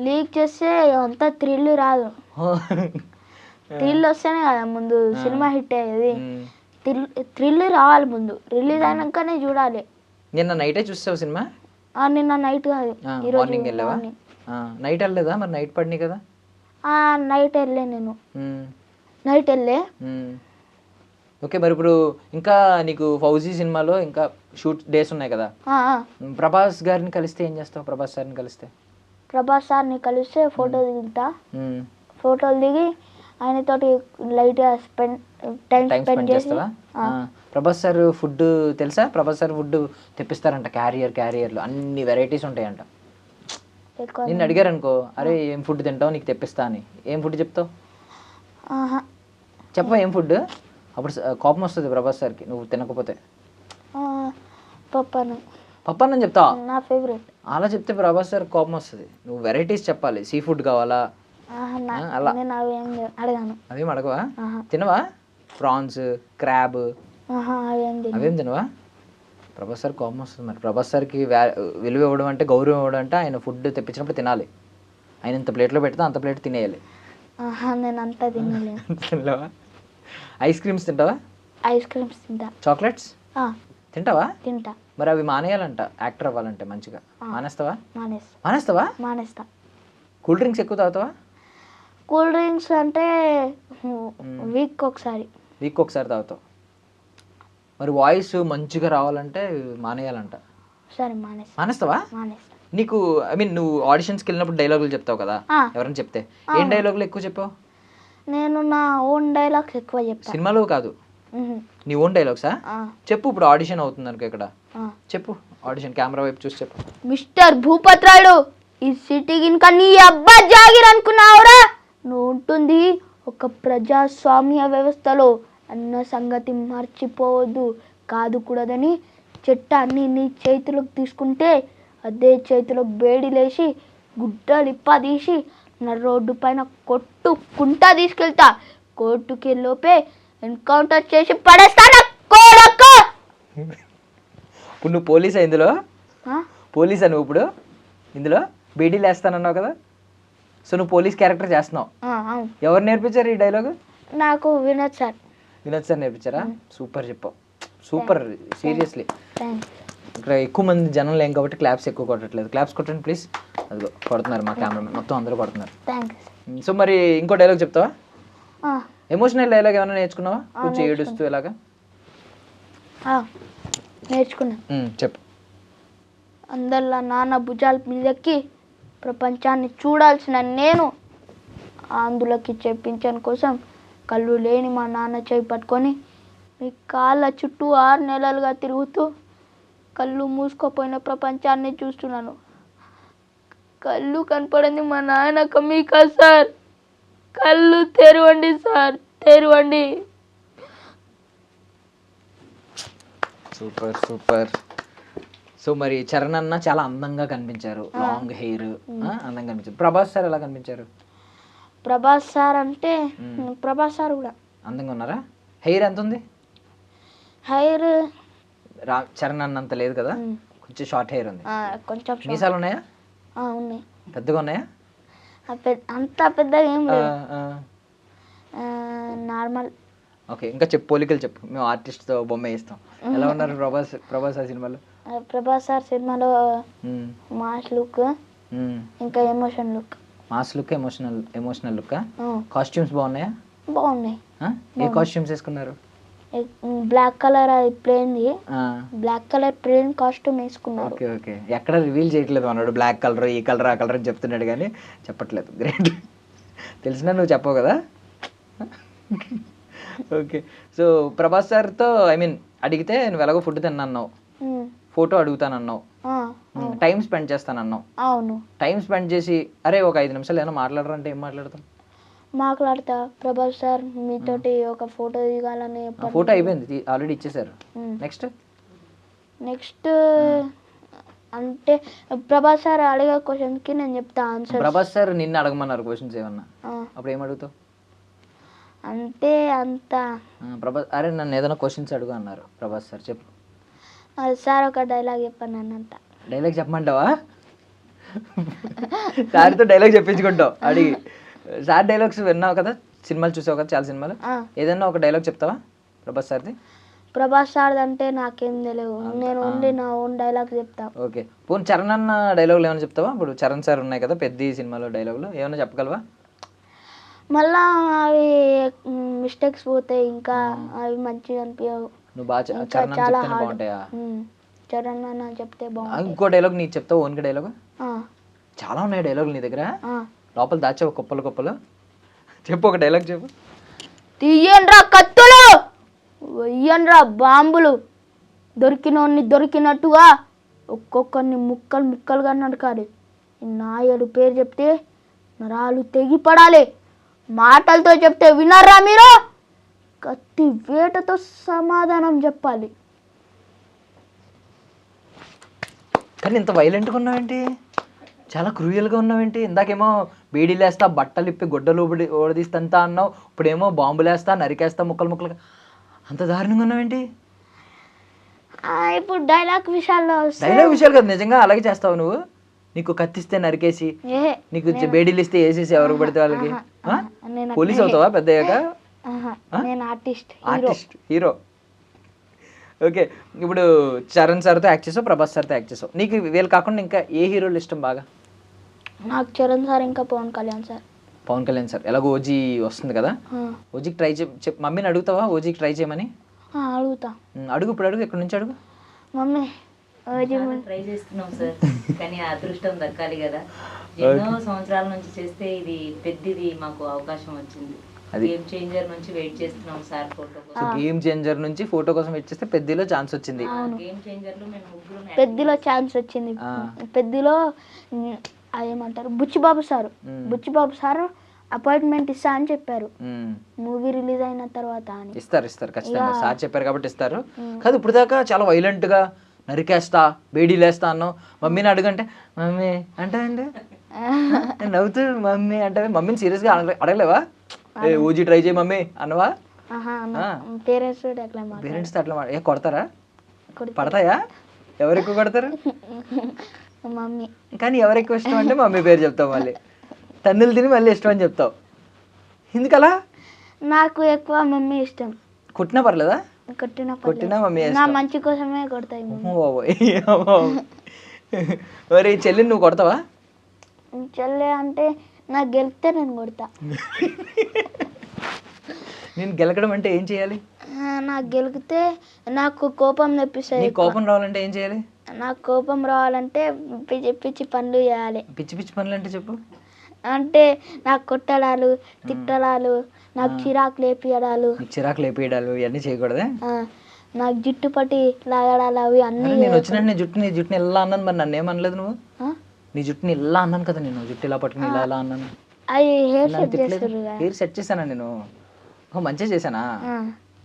లీక్ చేస్తే అంత థ్రిల్ రాదు. థ్రిల్ వస్తేనే కదా ముందు సినిమా హిట్ అయ్యేది. థ్రిల్ రావాలి ముందు, రిలీజ్ అయినాకనే చూడాలి. నిన్న నైటే చూసావు సినిమా? నిన్న నైట్ కాదు, మార్నింగ్ వెళ్ళావా? నైట్ వెళ్ళలేదా? మరి నైట్ పడినాయి కదా. నైట్ వెళ్ళే, నేను నైట్ వెళ్ళే. ఓకే, మరి ఇప్పుడు ఇంకా నీకు ఫౌజీ సినిమాలో ఇంకా షూట్ డేస్ ఉన్నాయి కదా, ప్రభాస్ గారిని కలిస్తే ఏం చేస్తావు? ప్రభాస్ సార్ని కలిస్తే ఫోటో దిగుతా, ఫోటోలు దిగి ఆయనతోటి లైట్గా టైం స్పెండ్ చేస్తావా? ప్రభాస్ సార్ ఫుడ్ తెలుసా? ప్రభాస్ సార్ ఫుడ్ తెప్పిస్తారంట, క్యారియర్లో అన్ని వెరైటీస్ ఉంటాయంట. నిన్ను అడిగారు అనుకో, అరే ఏం ఫుడ్ తింటావు, నీకు తెప్పిస్తా అని, ఏం ఫుడ్ చెప్తావు? చెప్పవా ఏం ఫుడ్? అప్పుడు కోపం వస్తుంది ప్రభాస్ సార్కి నువ్వు తినకపోతే. పప్పన్నం చెప్తావా? నా ఫేవరెట్. అలా చెప్తే ప్రభాస్ సార్ కోపం వస్తుంది. నువ్వు వెరైటీస్ చెప్పాలి. సీ ఫుడ్ కావాలా అలా. అవేం అడగవా? తినవా? ప్రాన్స్, క్రాబ్ అవేం తినవా? ప్రభాస్ సార్ కోపం వస్తుంది. మరి ప్రభాస్ సార్కి విలువ ఇవ్వడం అంటే, గౌరవం ఇవ్వడం అంటే ఆయన ఫుడ్ తెప్పించినప్పుడు తినాలి. ఆయన ఇంత ప్లేట్లో పెడితే అంత ప్లేట్ తినేయాలి. నేను అంతా తినలేవా? ఐస్ క్రీమ్స్ తింటావా? ఐస్ క్రీమ్స్ తింటా. చాక్లెట్స్ తింటావా? తింటా. మరి అవి మానేయాలంట యాక్టర్ అవ్వాలంటే మంచిగా. మానేస్తావా? మానేస్తా. కూల్ డ్రింక్స్ ఎక్కువ తాగుతావా? కూల్ డ్రింక్స్ అంటే వీక్ ఒకసారి తాగుతావు. మరి వాయిస్ మంచిగా రావాలంటే మానేయాలంట. సరే మానేస్తావా? నీకు ఐ మీన్ నువ్వు ఆడిషన్స్కి వెళ్ళినప్పుడు డైలాగులు చెప్తావు కదా, ఎవరైనా చెప్తే ఏం డైలాగులు ఎక్కువ చెప్పావు? నేను నా ఓన్ డైలాగ్స్ ఎక్కువ చెప్తాను. సినిమాలో కాదు, నీ ఓన్ డైలాగ్సా? చెప్పు. ఇప్పుడు ఆడిషన్ అవుతుంది అనుకో, ఇక్కడ చెప్పు. ఆడిషన్ కెమెరా వైపు చూసి చెప్పు. మిస్టర్ భూపత్రాయుడు, ఈ సిటీకి ఇంకా నీ అబ్బా జాగిర్ అనుకున్నావురా? నువ్వు ఉంటుంది ఒక ప్రజాస్వామ్య వ్యవస్థలో అన్న సంగతి మర్చిపోవద్దు. కాదుకూడదని చట్టాన్ని నీ చేతిలోకి తీసుకుంటే అదే చేతిలో బేడి లేచి గుడ్డలిప్ప తీసి నా రోడ్డు పైన కొట్టుకుంటా తీసుకెళ్తా. కోర్టుకి లోపే ఎన్కౌంటర్ చేసి పడేస్తాను కొడక. ఇప్పుడు నువ్వు పోలీసా ఇందులో? పోలీసా నువ్వు ఇప్పుడు ఇందులో? బీడీలు వేస్తానన్నావు కదా, సో నువ్వు పోలీస్ క్యారెక్టర్ చేస్తున్నావు. అవును. ఎవరు నేర్పించారు ఈ డైలాగ్? నాకు వినోద్ సార్. వినోద్ సార్ నేర్పించారా? సూపర్ చెప్పావు, సూపర్. Seriously thanks. ఇక్కడ ఎక్కువ మంది జనం లేం కాబట్టి క్లాప్స్ ఎక్కువ కొట్టట్లేదు. క్లాప్స్ కొట్టండి ప్లీజ్. అదిగో కొడుతున్నారు మా కెమెరామెన్, మొత్తం అందరూ కొడుతున్నారు. థ్యాంక్స్. సో మరి ఇంకో డైలాగ్ చెప్తావా? ఆ, ఎమోషనల్ డైలాగ్ ఏమైనా నేర్చుకున్నావా? కొంచెం ఏడుస్తూ ఇలాగా ఆ, నేర్చుకున్నా. చెప్పు. అందరిలా నాన్న భుజాల మీదకి ప్రపంచాన్ని చూడాల్సిన నేను అందులోకి చెప్పించని కోసం కళ్ళు లేని మా నాన్న చేయి పట్టుకొని మీ కాళ్ళ చుట్టూ 6 నెలలుగా తిరుగుతూ కళ్ళు మూసుకోపోయిన ప్రపంచాన్ని చూస్తున్నాను. కళ్ళు కనపడింది మా నాయన కమ్మీకా సార్. కళ్ళు తెరవండి సార్, తెరవండి. Super super. సో మరి చరణ్ అన్న చాలా అందంగా కనిపించారు, లాంగ్ హెయిర్, అందంగా కనిపించారు. ప్రభాస్ సార్ ఎలా కనిపించారు? ప్రభాస్ సార్ అంటే ప్రభాస్ సార్ కూడా అందంగా ఉన్నారా? హెయిర్ ఎంత ఉంది? హెయిర్ చరణ్ అన్న అంత లేదు కదా, కొంచెం షార్ట్ హెయిర్ ఉంది. కొంచెం మీసాలు ఉన్నాయా? ఉన్నాయి. పెద్దగా ఉన్నాయా? అంత పెద్దగా ఏం లేదు, నార్మల్. ఓకే, ఇంకా చెప్పు, పోలికలు చెప్పు, మేము ఆర్టిస్ట్తో బొమ్మ వేస్తాం. ఎలా ఉన్నారు ప్రభాస్ ఆ సినిమాలో? ప్రభాస్ సార్ సినిమాలో మాస్ లుక్, ఇంకా emotion look. Mass look, emotional look. Costumes బాగున్నాయా? బాగున్నాయి. ఏ కాస్ట్యూమ్స్ వేసుకున్నారు? బ్లాక్ కలర్ అది plain, black colour plain costume వేసుకున్నారు. ఓకే ఓకే, ఎక్కడ రివీల్ చేయట్లేదు అన్నాడు, బ్లాక్ కలర్, ఈ కలర్, ఆ కలర్ అని చెప్తున్నాడు కానీ చెప్పట్లేదు. గ్రేట్. తెలిసినా నువ్వు చెప్పవు కదా. ఓకే, సో ప్రభాస్ సార్తో అడిగితే నువ్వు ఎలాగో ఫుడ్ తిన్నావు, ఫోటో అడుగుతానన్నావు, టైం స్పెండ్ చేస్తానన్నావు. అవును. టైం స్పెండ్ చేసి అరే ఒక 5 నిమిషాలు ఏమైనా మాట్లాడరంటే ఏం మాట్లాడతాం? మాట్లాడతా. ప్రభాస్ సార్ మీతోటి ఒక ఫోటో దిగాలని. ఫోటో అయిపోయింది, ఆల్రెడీ ఇచ్చేసారు. నెక్స్ట్ అంటే ప్రభాస్ సార్ అడిగే క్వశ్చన్కి నేను చెప్తా ఆన్సర్. ప్రభాస్ సార్ నిన్ను అడగమన్నారు క్వశ్చన్స్ ఏమన్నా, అప్పుడు ఏం అడుగుతావు? అంటే అంత ప్రభాస్ అరే నన్ను ఏదైనా క్వశ్చన్స్ అడుగు అన్నారు ప్రభాస్ సార్, చెప్పు. సార్ ఒక డైలాగ్ చెప్పాను అన్నంత. డైలాగ్ చెప్పమంటావా? సార్తో డైలాగ్ చెప్పించుకుంటావు అడిగి. సార్ డైలాగ్స్ విన్నావు కదా, సినిమాలు చూసావు కదా, చాలా సినిమాలు. ఏదన్నా ఒక డైలాగ్ చెప్తావా ప్రభాస్ సార్ది? ప్రభాస్ సార్ అంటే నాకేం తెలియదు, నేను ఉండి నా ఓన్ డైలాగ్ చెప్తా. ఓకే, పోనీ చరణ్ అన్న డైలాగులు ఏమైనా చెప్తావా? ఇప్పుడు చరణ్ సార్ ఉన్నాయి కదా పెద్ద సినిమాలో డైలాగులు, ఏమైనా చెప్పగలవా? మళ్ళా అవి మిస్టేక్స్ పోతాయి, ఇంకా అవి మంచిగా అనిపించవు. నువ్వు బాగా చరణ్ అన్న చెప్తే బాగుంటాయా? చరణ్ అన్న చెప్తే బాగుంటాయి. ఇంకో డైలాగ్ నీకు చెప్తావు, ఓన్గా డైలాగ్? చాలా ఉన్నాయి డైలాగులు నీ దగ్గర, లోపల దాచావు కుప్పలు. చెప్పు, ఒక డైలాగ్ చెప్పు. తీయండ్రా కత్తులు, వెయ్యండ్రా బాంబులు, దొరికినోన్ని దొరికినట్టుగా ఒక్కొక్కరిని ముక్కలుగా నడకాలి. నాయుడు పేరు చెప్తే నరాలు తెగి పడాలి, మాటలతో చెప్తే వినర్రా మీరు, కత్తి వేటతో సమాధానం చెప్పాలి. కానీ ఇంత వైలెంట్గా ఉన్నావేంటి, చాలా క్రూయల్గా ఉన్నావేంటి? ఇందాకేమో బీడీలు వేస్తా, బట్టలు ఇప్పి గుడ్డలు ఓడదీస్తంతా అన్నావు, ఇప్పుడేమో బాంబులు వేస్తా, నరికేస్తా, ముక్కలుగా, అంత దారుణంగా ఉన్నావేంటి? ఇప్పుడు డైలాగ్ విషయాలు కదా, నిజంగా అలాగే చేస్తావు నువ్వు? నీకు కత్తిస్తే నరికేసి, నీకు బేడీలు ఇస్తే వేసేసి ఎవరికి పడితే వాళ్ళకి పోలీస్ అవుతావా పెద్దయ్యాక? Artist, hero. ఓకే, ఇప్పుడు చరణ్ సార్తో యాక్ట్ చేసావు, ప్రభాస్ సార్తో యాక్ట్ చేసావు, నీకు వీళ్ళు కాకుండా ఇంకా ఏ హీరోలు ఇష్టం బాగా? నాకు చరణ్ సార్, ఇంకా పవన్ కళ్యాణ్ సార్. పవన్ కళ్యాణ్ సార్ ఎలాగో ఓజీ వస్తుంది కదా, ఓజీకి ట్రై చెప్పు. మమ్మీని అడుగుతావా ఓజీకి ట్రై చేయమని? అడుగుతా. అడుగు, ఇప్పుడు అడుగు, ఎక్కడి నుంచి అడుగు. మమ్మీ ట్రై చేస్తున్నాం సార్, కానీ అదృష్టం దక్కాలి కదా. ఎన్నో సంవత్సరాల నుంచి చేస్తే ఇది పెద్దది మాకు అవకాశం వచ్చింది. గేమ్ చేంజర్ నుంచి వెయిట్ చేస్తున్నాం సార్ ఫోటో కోసం. గేమ్ చేంజర్ నుంచి ఫోటో కోసం వెయిట్ చేస్తే పెద్దలో ఛాన్స్ వచ్చింది. గేమ్ చేంజర్ లో మేము ముగ్గురు పెద్దలో ఛాన్స్ వచ్చింది. పెద్దలో అదేమంటారు బుచ్చిబాబు సార్ అపాయింట్మెంట్ ఇస్తా అని చెప్పారు, మూవీ రిలీజ్ అయిన తర్వాత అని. ఇస్తారు ఖచ్చితంగా, సార్ చెప్పారు కాబట్టి ఇస్తారు. కాదు ఇప్పుడు దాకా చాలా వైలెంట్ గా నరికేస్తా బేడీలేస్తా అన్నావు. మమ్మీని అడుగంటే మమ్మీ అంటే నవ్వుతూ మమ్మీ అంటే మమ్మీని సీరియస్గా అడగలేవా? ఓజీ ట్రై చేయి మమ్మీ అన్నవా? పేరెంట్స్ పేరెంట్స్ అట్లా కొడతారా? పడతాయా? ఎవరు ఎక్కువ కొడతారు? మమ్మీ. కానీ ఎవరు ఎక్కువ ఇష్టం అంటే మమ్మీ పేరు చెప్తావు, మళ్ళీ తన్నులు తిని మళ్ళీ ఇష్టం అని చెప్తావు. ఎందుకలా? నాకు ఎక్కువ మమ్మీ ఇష్టం. కొట్టినా పర్లేదా? కొట్టినా మమ్మీ నా మంచి కోసమే కొడతాయి. మరి చెల్లిని నువ్వు కొడతావా? చెల్లె అంటే నాకు గెలిపితే నేను కొడతా. నేను గెలకడం అంటే ఏం చేయాలి? నాకు గెలికితే నాకు కోపం తెప్పిస్తాయి. నీకు కోపం రావాలంటే ఏం చేయాలి? నాకు కోపం రావాలంటే పిచ్చి పిచ్చి పనులు చేయాలి. పిచ్చి పిచ్చి పనులు అంటే చెప్పు. అంటే నాకు కొట్టడాలు, తిట్టడాలు, నాకు చిరాకు లేపియడాలు. చిరాకు లేపియడాలు ఇవన్నీ చేయకూడదే? నాకు జుట్టు పట్టి లాగడాలు అవి అన్నీ. నేను వచ్చినట్టు నీ జుట్టుని ఇలా అన్నాను, మరి నన్ను ఏమనలేదు నువ్వు? నీ జుట్టుని ఇలా అన్నాను కదా నేను, జుట్టు ఇలా పట్టుకుని ఇలా అన్నాను. అది హెయిర్ సెట్ చేస్తారు. హెయిర్ సెట్ చేశానా నేను? మంచిగా చేశానా?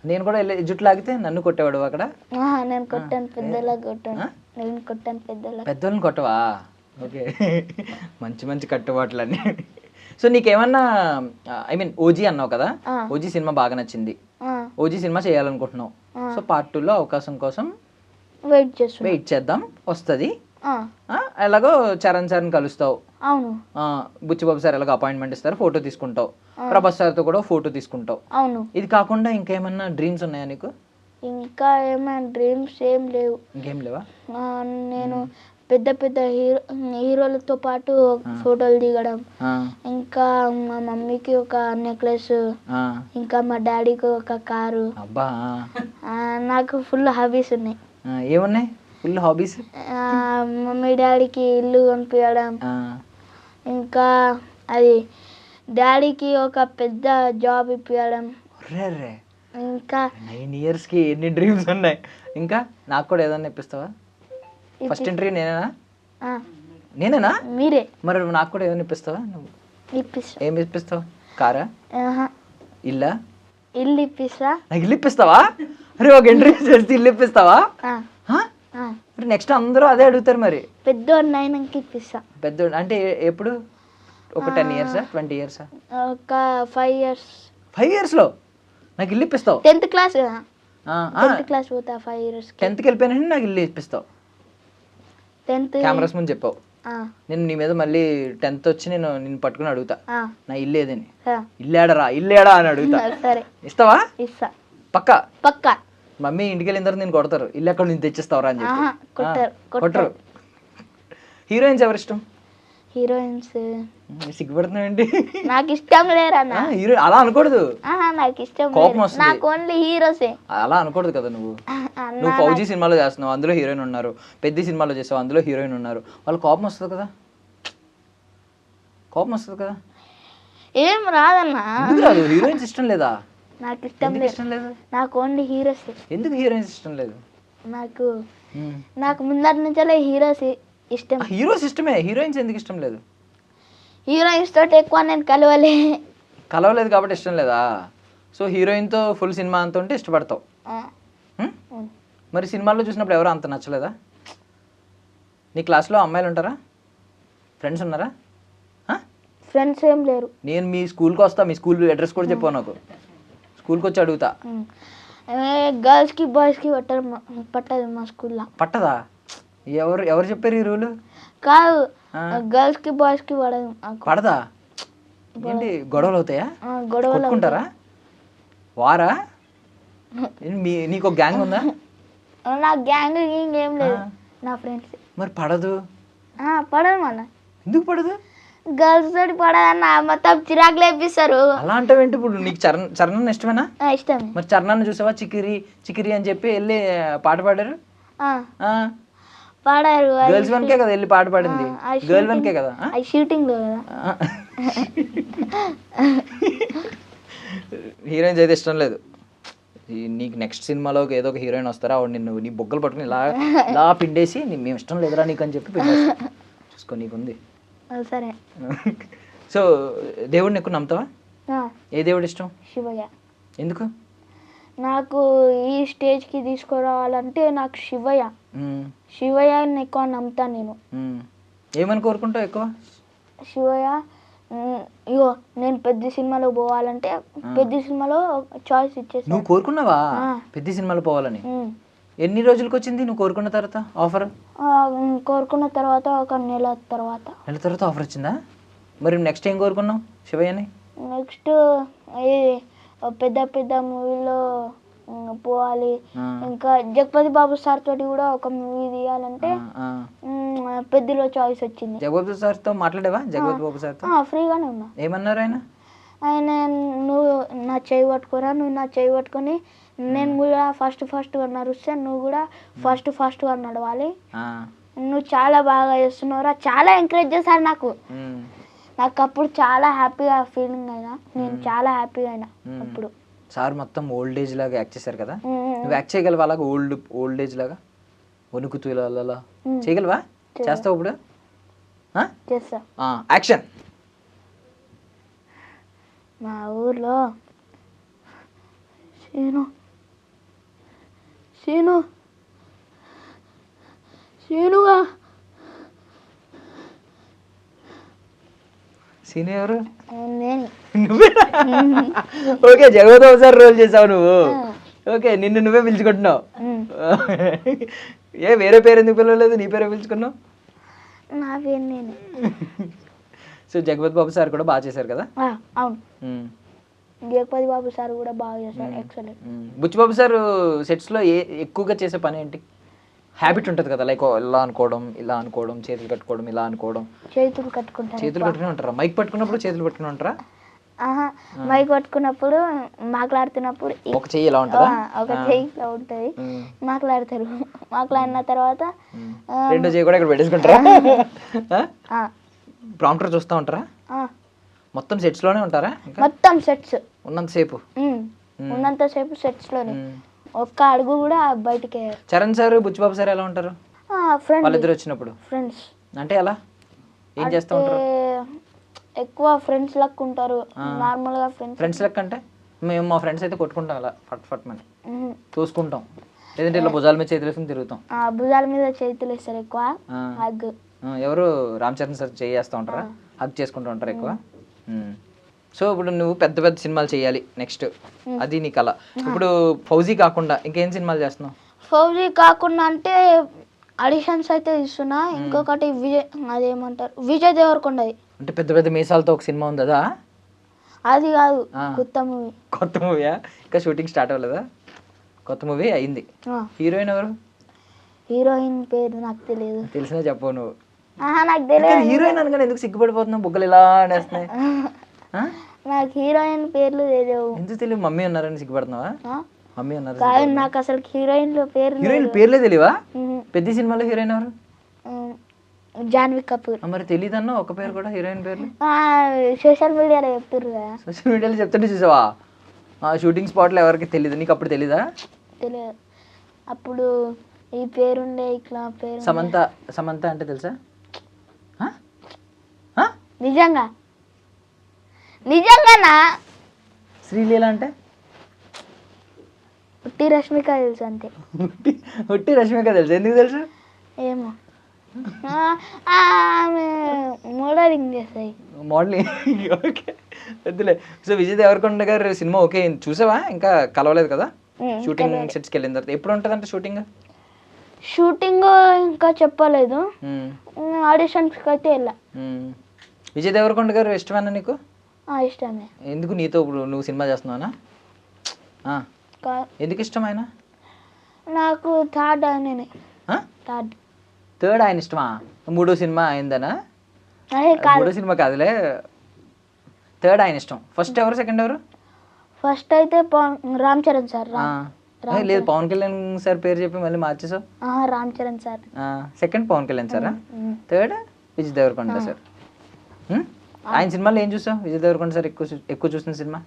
నేను కూడా జుట్టు లాగితే నన్ను కొట్టేవాడు అక్కడ? నేను కొట్టాను, పెద్దలా కొట్టాను. నేను కొట్టాను పెద్దోళ్ళని కొట్టవా? ఓకే, మంచి మంచి కట్టుబాట్లన్నీ. సో నీకేమన్నా ఐ మీన్ ఓజీ అన్నావు కదా, ఓజీ సినిమా బాగా నచ్చింది, ఓజీ సినిమా చేయాలనుకుంటున్నావు. సో పార్ట్ 2లో అవకాశం కోసం వెయిట్ చేద్దాం, వస్తుంది. ఎలాగో చరణ్ కలుస్తావు. అవును. బుచ్చిబాబు సార్ ఎలాగో అపాయింట్మెంట్ ఇస్తారు, ఫోటో తీసుకుంటావు. ప్రభాస్ సార్తో కూడా ఫోటో తీసుకుంటావు. అవును. ఇది కాకుండా ఇంకేమన్నా డ్రీమ్స్ ఉన్నాయా నీకు? ఇంకా ఏమైనా డ్రీమ్స్ ఏం లేవు. ఇంకేం లేవా? నేను పెద్ద పెద్ద హీరోలతో పాటు ఫోటోలు దిగడం, ఇంకా మా మమ్మీకి ఒక నెక్లెస్, ఇంకా మా డాడీకి ఒక కారు. అబ్బా, నాకు ఫుల్ హాబీస్ ఉన్నాయి. ఏమున్నాయి ఫుల్ హాబీస్? మమ్మీ డాడీకి ఇల్లు కొనిపించడం, ఇంకా అది డాడీకి ఒక పెద్ద జాబ్ ఇప్పించడం. ఇంకా 9 yearsకి ఎన్ని డ్రీమ్స్ ఉన్నాయి. ఇంకా నాకు కూడా ఏదన్నా ఇప్పిస్తావా? ఫస్ట్ ఇంటర్వ్యూ నేనేనా? మీరే. మరి నాకు కూడా ఏదైనా ఇప్పిస్తావా? ఏం ఇప్పిస్తావు? కారా? ఇల్లా? ఇల్లు ఇప్పిస్తా. నాకు ఇల్లు ఇప్పిస్తావా? అరే ఒక ఇంటర్వ్యూ చేస్తే ఇల్లు ఇప్పిస్తావా? మరి నెక్స్ట్ అందరూ అదే అడుగుతారు. మరి పెద్దోడికి ఇప్పిస్తా. పెద్దోడు అంటే ఎప్పుడు? ఒక 10 years, 20 years? ఒక 5 years. 5 yearsలో నాకు ఇల్లు ఇప్పిస్తావు? 10th class కదా, 10th class పోతా. 5 years 10thకి వెళ్ళిపోయినా నాకు ఇల్లు ఇప్పిస్తావు? 10th కెమెరాస్ ముందు చెప్పావు. నేను నీ మీద మళ్ళీ 10th వచ్చి నిన్ను పట్టుకుని అడుగుతా, నా ఇల్లు ఏదని, ఇల్లేడా అని అడుగుతా. సరే, ఇస్తావా? ఇస్తా. పక్కా. మమ్మీ ఇంటికి వెళ్ళిన తర్వాత నేను కొడతారు, ఇల్లు ఎక్కడ నుంచి తెచ్చిస్తావరా అని చెప్పి. కొట్టరు. హీరోయిన్స్ ఎవరు ఇష్టం? హీరోయిన్స్ సిగ్గుపడుతున్నావు ఏంటి? నాకు ఇష్టం లేరన్నా. హీరో అలా అనకూడదు. నాకు ఇష్టం, కోపం వస్తుంది. నాకు ఓన్లీ హీరోసే. అలా అనకూడదు కదా. నువ్వు ఫౌజీ సినిమాలో చేస్తున్నావు, అందులో హీరోయిన్ ఉన్నారు. పెద్ద సినిమాలో చేసావు, అందులో హీరోయిన్ ఉన్నారు. వాళ్ళు కోపం వస్తుంది కదా. ఏం రాదన్నా. ఎందుకు రాదు? హీరోయిన్స్ ఇష్టం లేదా? నాకు ఇష్టం లేదు. నాకు ఓన్లీ హీరోస్. ఎందుకు హీరోయిన్స్ ఇష్టం లేదు? నాకు ముందటి నుంచే హీరోస్ ఇష్టం. హీరోస్ ఇష్టమే, హీరోయిన్స్ ఎందుకు ఇష్టం లేదు? హీరోయిన్స్ తోటి ఎక్కువ నేను కలవలేదు కాబట్టి ఇష్టం లేదా? సో హీరోయిన్తో ఫుల్ సినిమా అంత ఉంటే ఇష్టపడతావు. మరి సినిమాల్లో చూసినప్పుడు ఎవరు అంత నచ్చలేదా? నీ క్లాస్లో అమ్మాయిలు ఉంటారా? ఫ్రెండ్స్ ఉన్నారా? ఫ్రెండ్స్ ఏం లేరు. నేను మీ స్కూల్కి వస్తా, మీ స్కూల్ అడ్రస్ కూడా చెప్పావు నాకు. స్కూల్కి వచ్చి అడుగుతా. గర్ల్స్కి బాయ్స్కి పట్టదు మా స్కూల్లో. పట్టదా? ఎవరు చెప్పారు ఈ రూల్? కాదు, గర్ల్స్కి బాయ్స్కి పడదా? ఏంటి గొడవలు అవుతాయా? కొట్టుకుంటారా? వారా? నీకు ఒక గ్యాంగ్ ఉందా? నా గ్యాంగ్ ఏం లేదు, నా ఫ్రెండ్స్. మరి పడదు మన. ఎందుకు పడదు? గర్ల్స్ తోటి పడదన్న, మొత్తం చిరాకు లేపిస్తారు. అలా అంటే ఏంటి? ఇప్పుడు నీకు చరణ్ ఇష్టమేనా? ఇష్టమే. మరి చరణాన్ని చూసావా? చికిరి అని చెప్పి వెళ్ళి పాట పాడారు. గర్ల్స్ వన్కే కదా వెళ్ళి పాట పాడింది, గర్ల్ వన్కే కదా. షూటింగ్ లో కదా. హీరోయిన్స్ అయితే ఇష్టం లేదు నీకు. నెక్స్ట్ సినిమాలో ఏదో ఒక హీరోయిన్ వస్తారా, ఆవిడ నిన్ను నీ బొగ్గలు పట్టుకుని ఇలా పిండేసి మేము ఇష్టం లేదురా నీకు అని చెప్పి పిండేస్తా. చూసుకో, నీకుంది. సరే. సో దేవుడిని ఎక్కువ నమ్ముతావా? ఏ దేవుడు ఇష్టం? శివయ్య. ఎందుకు? నాకు ఈ స్టేజ్కి తీసుకురావాలంటే నాకు శివయ్య. శివయ్యని ఎక్కువ నమ్ముతాను నేను. ఏమని కోరుకుంటావు ఎక్కువ? శివయ్య ఇగో నేను పెద్ద సినిమాలో పోవాలంటే పెద్ద సినిమాలో చాయిస్ ఇచ్చేసి. నువ్వు కోరుకున్నావా పెద్ద సినిమాలో పోవాలని? ఎన్ని రోజులకి వచ్చింది నువ్వు కోరుకున్న తర్వాత ఆఫర్? కోరుకున్న తర్వాత ఒక నెల తర్వాత. నెల తర్వాత ఆఫర్ వచ్చిందా? మరి నెక్స్ట్ ఏం కోరుకున్నావు శివయ్యని? నెక్స్ట్ పెద్ద పెద్ద మూవీలో పోవాలి, ఇంకా జగపతి బాబు సార్ తోటి కూడా ఒక మూవీ తీయాలంటే పెద్దలో చాయిస్ వచ్చింది. జగపతి సార్తో మాట్లాడావా? జగపతి బాబు సార్తో ఫ్రీగానే ఉన్నా. ఏమన్నారు ఆయన? ఆయన నువ్వు నా చేయి పట్టుకోరా, నువ్వు నా చేయి పట్టుకొని నేను కూడా ఫాస్ట్గా నడుస్తే నువ్వు కూడా ఫాస్ట్గా నడవాలి, నువ్వు చాలా బాగా చేస్తున్నావురా, చాలా ఎంకరేజ్ చేశారు నాకు. నాకు అప్పుడు చాలా హ్యాపీగా ఫీలింగ్ అయినా, నేను చాలా హ్యాపీగా అయినా అప్పుడు. సార్ మొత్తం ఓల్డ్ ఏజ్ లాగా యాక్ట్ చేశారు కదా, నువ్వు యాక్ట్ చేయగలవా అలాగా? ఓల్డ్ ఏజ్ లాగా వణుకుతూ ఇలా చేయగలవా? చేస్తావు ఇప్పుడు? చేస్తా. యాక్షన్. మా ఊర్లో శీనుగా సీను ఎవరు? నేను. ఓకే, జగపతి బాబు సార్ రోల్ చేసావు నువ్వు. ఓకే, నిన్ను నువ్వే పిలుచుకుంటున్నావు. ఏ వేరే పేరు ఎందుకు పిలవలేదు? నీ పేరే పిలుచుకున్నావు. నా పేరు నేనే. సో జగపతి బాబు సార్ కూడా బాగా చేశారు కదా? అవును, జగపతి బాబు సార్ కూడా బాగా చేశారు. ఎక్సలెంట్. బుచ్చిబాబు సార్ సెట్స్లో ఎక్కువగా చేసే పని ఏంటి? హ్యాబిట్ ఉంటుంది కదా, లైక్ ఇలా అనుకోవడం, ఇలా అనుకోవడం, చేతులు కట్టుకోవడం, ఇలా అనుకోవడం. చేతులు కట్టుకుంటారు. చేతులు కట్టుకుని ఉంటారా? మైక్ పట్టుకున్నప్పుడు చేతులు పట్టుకుని ఉంటారా? మైక్ పట్టుకున్నప్పుడు మాట్లాడుతున్నప్పుడు ఒక చెయ్యి ఇలా ఉంటుందా? ఒక చెయ్యి ఇలా ఉంటుంది, మాట్లాడతారు. మాట్లాడిన తర్వాత రెండో చెయ్యి కూడా ఇక్కడ పెట్టేసుకుంటారా? ప్రాంప్టర్ చూస్తూ ఉంటారా? మొత్తం సెట్స్ లోనే ఉంటారా? మొత్తం సెట్స్ ఉన్నంతసేపు సెట్స్ లోనే, ఒక్క అడుగు కూడా బయటికి. చరణ్ సార్ బుచ్చిబాబు సార్ ఎలా ఉంటారు వాళ్ళిద్దరు వచ్చినప్పుడు? ఫ్రెండ్స్. అంటే ఎలా ఏం చేస్తూ ఉంటారు? ఎక్కువ ఫ్రెండ్స్ లెక్క ఉంటారు. నార్మల్ గా ఫ్రెండ్స్ లెక్క అంటే మేము మా ఫ్రెండ్స్ అయితే కొట్టుకుంటాం అలా ఫట్ మని చూసుకుంటాం, లేదంటే ఇలా భుజాల మీద చేతులు వేసుకుని తిరుగుతాం. భుజాల మీద చేతులు వేస్తారు ఎక్కువ. హగ్. ఎవరు? రామ్ చరణ్ సార్ చేస్తూ ఉంటారా? హగ్ చేసుకుంటూ ఉంటారు ఎక్కువ. సో ఇప్పుడు నువ్వు పెద్ద పెద్ద సినిమాలు చేయాలి నెక్స్ట్, అది నీ కళ. ఇప్పుడు ఫౌజీ కాకుండా ఇంకేం సినిమాలు చేస్తున్నావు? ఫౌజీ కాకుండా అంటే ఆడిషన్స్ అయితే ఇస్తున్నా. ఇంకొకటి అదేమంటారు విజయ్ దేవరకొండది. అంటే పెద్ద పెద్ద మీసాలతో ఒక సినిమా ఉంది కదా? అది కాదు, కొత్త మూవీ. కొత్త మూవీయా? ఇంకా షూటింగ్ స్టార్ట్ అవ్వలేదా? కొత్త మూవీ అయింది. హీరోయిన్ ఎవరు? హీరోయిన్ పేరు నాకు తెలియదు. తెలిసినా చెప్పవు నువ్వు. నాకు తెలియదు. హీరోయిన్ అనగానే ఎందుకు సిగ్గుపడిపోతున్నావు? బుగ్గలు ఇలా అనేస్తున్నాయి. నాకు హీరోయిన్ పేర్లు తెలియవు. ఎందుకు తెలియదు? మమ్మీ ఉన్నారని సిగ్గుపడుతున్నావా? మమ్మీ ఉన్నారు. నాకు అసలు హీరోయిన్ పేర్లే తెలియవా? పెద్ద సినిమాలో హీరోయిన్ ఎవరు? జాన్వీ కపూర్. మరి తెలియదన్నా ఒక పేరు కూడా హీరోయిన్ పేర్లు? సోషల్ మీడియాలో చెప్తారు కదా. సోషల్ మీడియాలో చెప్తుంటే చూసావా? షూటింగ్ స్పాట్లో ఎవరికి తెలియదు, నీకు అప్పుడు తెలీదా? తెలియదు. అప్పుడు ఈ పేరుండే ఇట్లా పేరు. సమంత అంటే తెలుసా? నిజంగానా? శ్రీలీల అంటే? ఉట్టి రష్మిక తెలుసు అంతే. ఉట్టి రష్మిక తెలుసు. ఎందుకు తెలుసు? ఏమో, మోడలింగ్ చేస్తాయి. మోడలింగ్. ఓకే, వద్దులే. సో విజయ్ దేవరకొండ గారు సినిమా ఓకే చూసావా? ఇంకా కలవలేదు కదా? షూటింగ్ సెట్స్కి వెళ్ళిన తర్వాత ఎప్పుడు ఉంటుందంటే షూటింగ్ ఇంకా చెప్పలేదు. ఆడిషన్స్కి అయితే వెళ్ళా. విజయ్ దేవరకొండ గారు ఇష్టమేనా నీకు? ఇష్టమే. ఎందుకు? నీతో ఇప్పుడు నువ్వు సినిమా చేస్తున్నావునా? ఎందుకు ఇష్టం ఆయన? నాకు థర్డ్ ఆయన ఇష్టమా? మూడో సినిమా అయిందనా? మూడో సినిమా కాదులే, థర్డ్ ఆయన ఇష్టం. ఫస్ట్ ఎవరు? సెకండ్ ఎవరు? ఫస్ట్ అయితే రామ్ చరణ్ సార్. లేదు, పవన్ కళ్యాణ్ సార్ పేరు చెప్పి మళ్ళీ మార్చేసావు. రామ్ చరణ్ సార్. సెకండ్ పవన్ కళ్యాణ్ సారా? Third Vijay Devarakonda sir. ఆయన సినిమాలో ఏం చూసావు? విజయ్ దేవరకొండ సార్ ఎక్కువ చూసిన సినిమా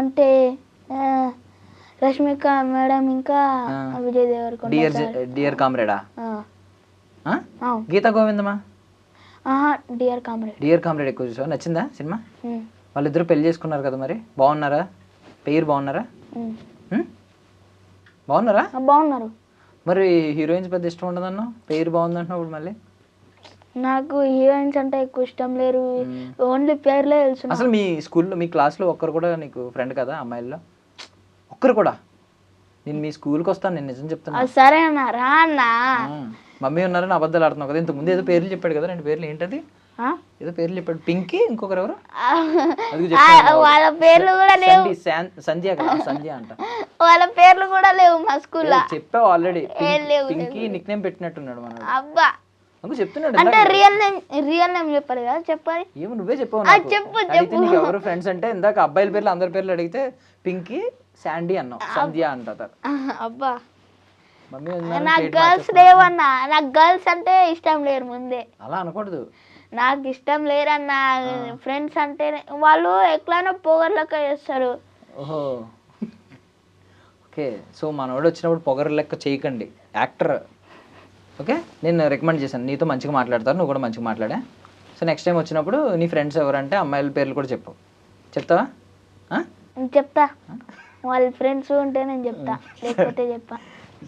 అంటే రష్మిక మేడం, ఇంకా విజయ్ దేవరకొండ. డియర్ కామ్రేడా? గీతా గోవిందమా? Dear comrade. డియర్ కామ్రేడ్ ఎక్కువ చూసావు. నచ్చిందా సినిమా? వాళ్ళిద్దరు పెళ్లి చేసుకున్నారు కదా, మరి బాగున్నారా? పేరు బాగున్నారా? బాగున్నారు. మరి హీరోయిన్స్ పెద్ద ఇష్టం ఉండదన్నా, పేరు బాగుందంటున్నావు ఇప్పుడు మళ్ళీ. నాకు హీరోయిన్స్ అంటే ఎక్కువ ఇష్టం లేరు, ఓన్లీ పేర్లే తెలుసు. అసలు మీ స్కూల్లో మీ క్లాస్లో ఒక్కరు కూడా నీకు ఫ్రెండ్ కదా అమ్మాయిల్లో? ఒక్కరు కూడా? నేను మీ స్కూల్కి వస్తాను, నేను నిజం చెప్తాను. సరే అన్న, రా అన్న. మమ్మీ ఉన్నారని అబద్ధాలు ఆడుతున్నావు కదా. ఇంతకుముందు ఏదో పేర్లు చెప్పాడు కదా, 2 పేర్లు ఏంటది? ఏదో పేర్లు చెప్పాడు, పింకీ, ఇంకొకరు ఎవరు? వాళ్ళ పేర్లు కూడా లేవు. సంధ్య కదా, సంధ్య అంట. వాళ్ళ పేర్లు కూడా లేవు మా స్కూల్లో. చెప్పావు ఆల్రెడీ. పింకీ నిక్ నేమ్ పెట్టినట్టున్నాడు మనోడు. అబ్బా చెప్తున్నాడు అంటే రియల్ నేమ్ చెప్పాలి కదా, చెప్పాలి. ఏమో నువ్వే చెప్పావు. చెప్పు నీకు ఎవరు ఫ్రెండ్స్ అంటే ఇందాక అబ్బాయిల పేర్లు అందరి పేర్లు అడిగితే పింకీ, శాండీ అన్నావు, సంధ్య అంటారు. అబ్బా నాకు గర్ల్స్ లేవన్నా, నాకు గర్ల్స్ అంటే ఇష్టం లేరు ముందే. అలా అనకూడదు. నాకు ఇష్టం లేరన్న, ఫ్రెండ్స్ అంటే వాళ్ళు ఎట్లానో పొగర్లెక్క చేస్తారు. ఓహో ఓకే. సో మనోడు వచ్చినప్పుడు పొగరు లెక్క చేయకండి, యాక్టర్. ఓకే, నేను రికమెండ్ చేశాను, నీతో మంచిగా మాట్లాడతారు, నువ్వు కూడా మంచిగా మాట్లాడా. సో నెక్స్ట్ టైం వచ్చినప్పుడు నీ ఫ్రెండ్స్ ఎవరంటే అమ్మాయిల పేర్లు కూడా చెప్పు. చెప్తావా? చెప్తా, వాళ్ళ ఫ్రెండ్స్ ఉంటే నేను చెప్తా, లేకపోతే చెప్పా.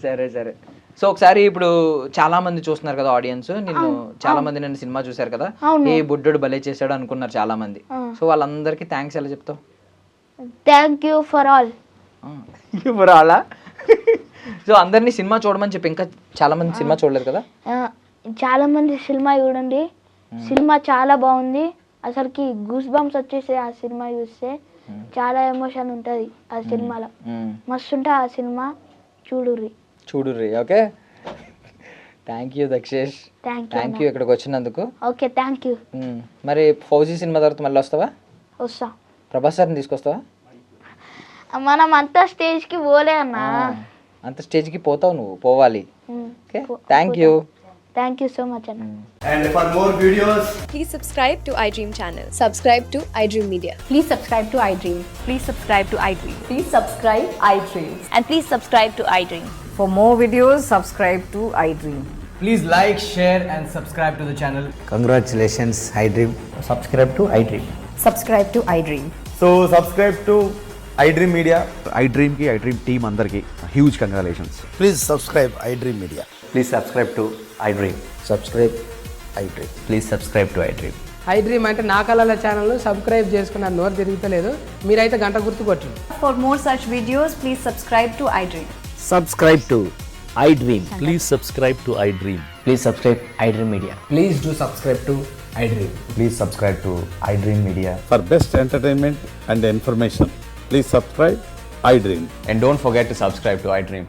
సరే సరే. సో ఒకసారి ఇప్పుడు చాలా మంది చూస్తున్నారు కదా ఆడియన్స్, నిన్ను చాలా మంది నిన్ను సినిమా చూసారు కదా, ఏ బుడ్డోడు భలే చేశాడు అనుకున్నారు చాలా మంది. సో వాళ్ళందరికీ థ్యాంక్స్ ఎలా చెప్తావు? Thank you for all. For ఆలా? సో అందరినీ సినిమా చూడమని చెప్పి, ఇంకా చాలా మంది సినిమా చూడలేదు కదా. చాలా మంది సినిమా చూడండి, సినిమా చాలా బాగుంది. అసలుకి గూస్ బంప్స్ వచ్చేసి ఆ సినిమా చూస్తే చాలా ఎమోషన్ ఉంటుంది ఆ సినిమాలో, మస్తు ఉంటుంది ఆ సినిమా. చూడుర్రి. Okay, thank you Dakshesh, thank you ఇక్కడికి వచ్చినందుకు. Okay, thank you. మరి ఫౌజీ సినిమా తర్వాత మళ్ళీ వస్తావా? వస్తా. ప్రభాస్ సార్ని తీసుకొస్తావా? మనం అంత స్టేజ్కి పోలే అన్న. అంత స్టేజ్కి పోతావు నువ్వు, పోవాలి. Okay, thank you. Thank you so much, Anna. And for more videos, please subscribe to iDream channel. Subscribe to iDream Media. Please subscribe to iDream. Please subscribe to iDream. Please subscribe iDream. And please subscribe to iDream. For more videos, subscribe to iDream. please like, share, and subscribe to the channel. Congratulations, iDream. Subscribe to iDream. Subscribe to iDream. So subscribe to iDream Media. iDream ki iDream team andarki huge congratulations. Please subscribe iDream Media. Please subscribe to iDream. Subscribe iDream. Please subscribe to iDream. iDream అంటే నా కళల channel subscribe చేసుకున్న నోరు తిరుగుతలేదు, మీరైతే గంట గుర్తు కొట్టండి. For more such videos, please subscribe to iDream. Subscribe to iDream. Please subscribe to iDream. Please subscribe iDream Media. Please do subscribe to iDream. Please subscribe to iDream Media. For best entertainment and information, please subscribe iDream. And don't forget to subscribe to iDream.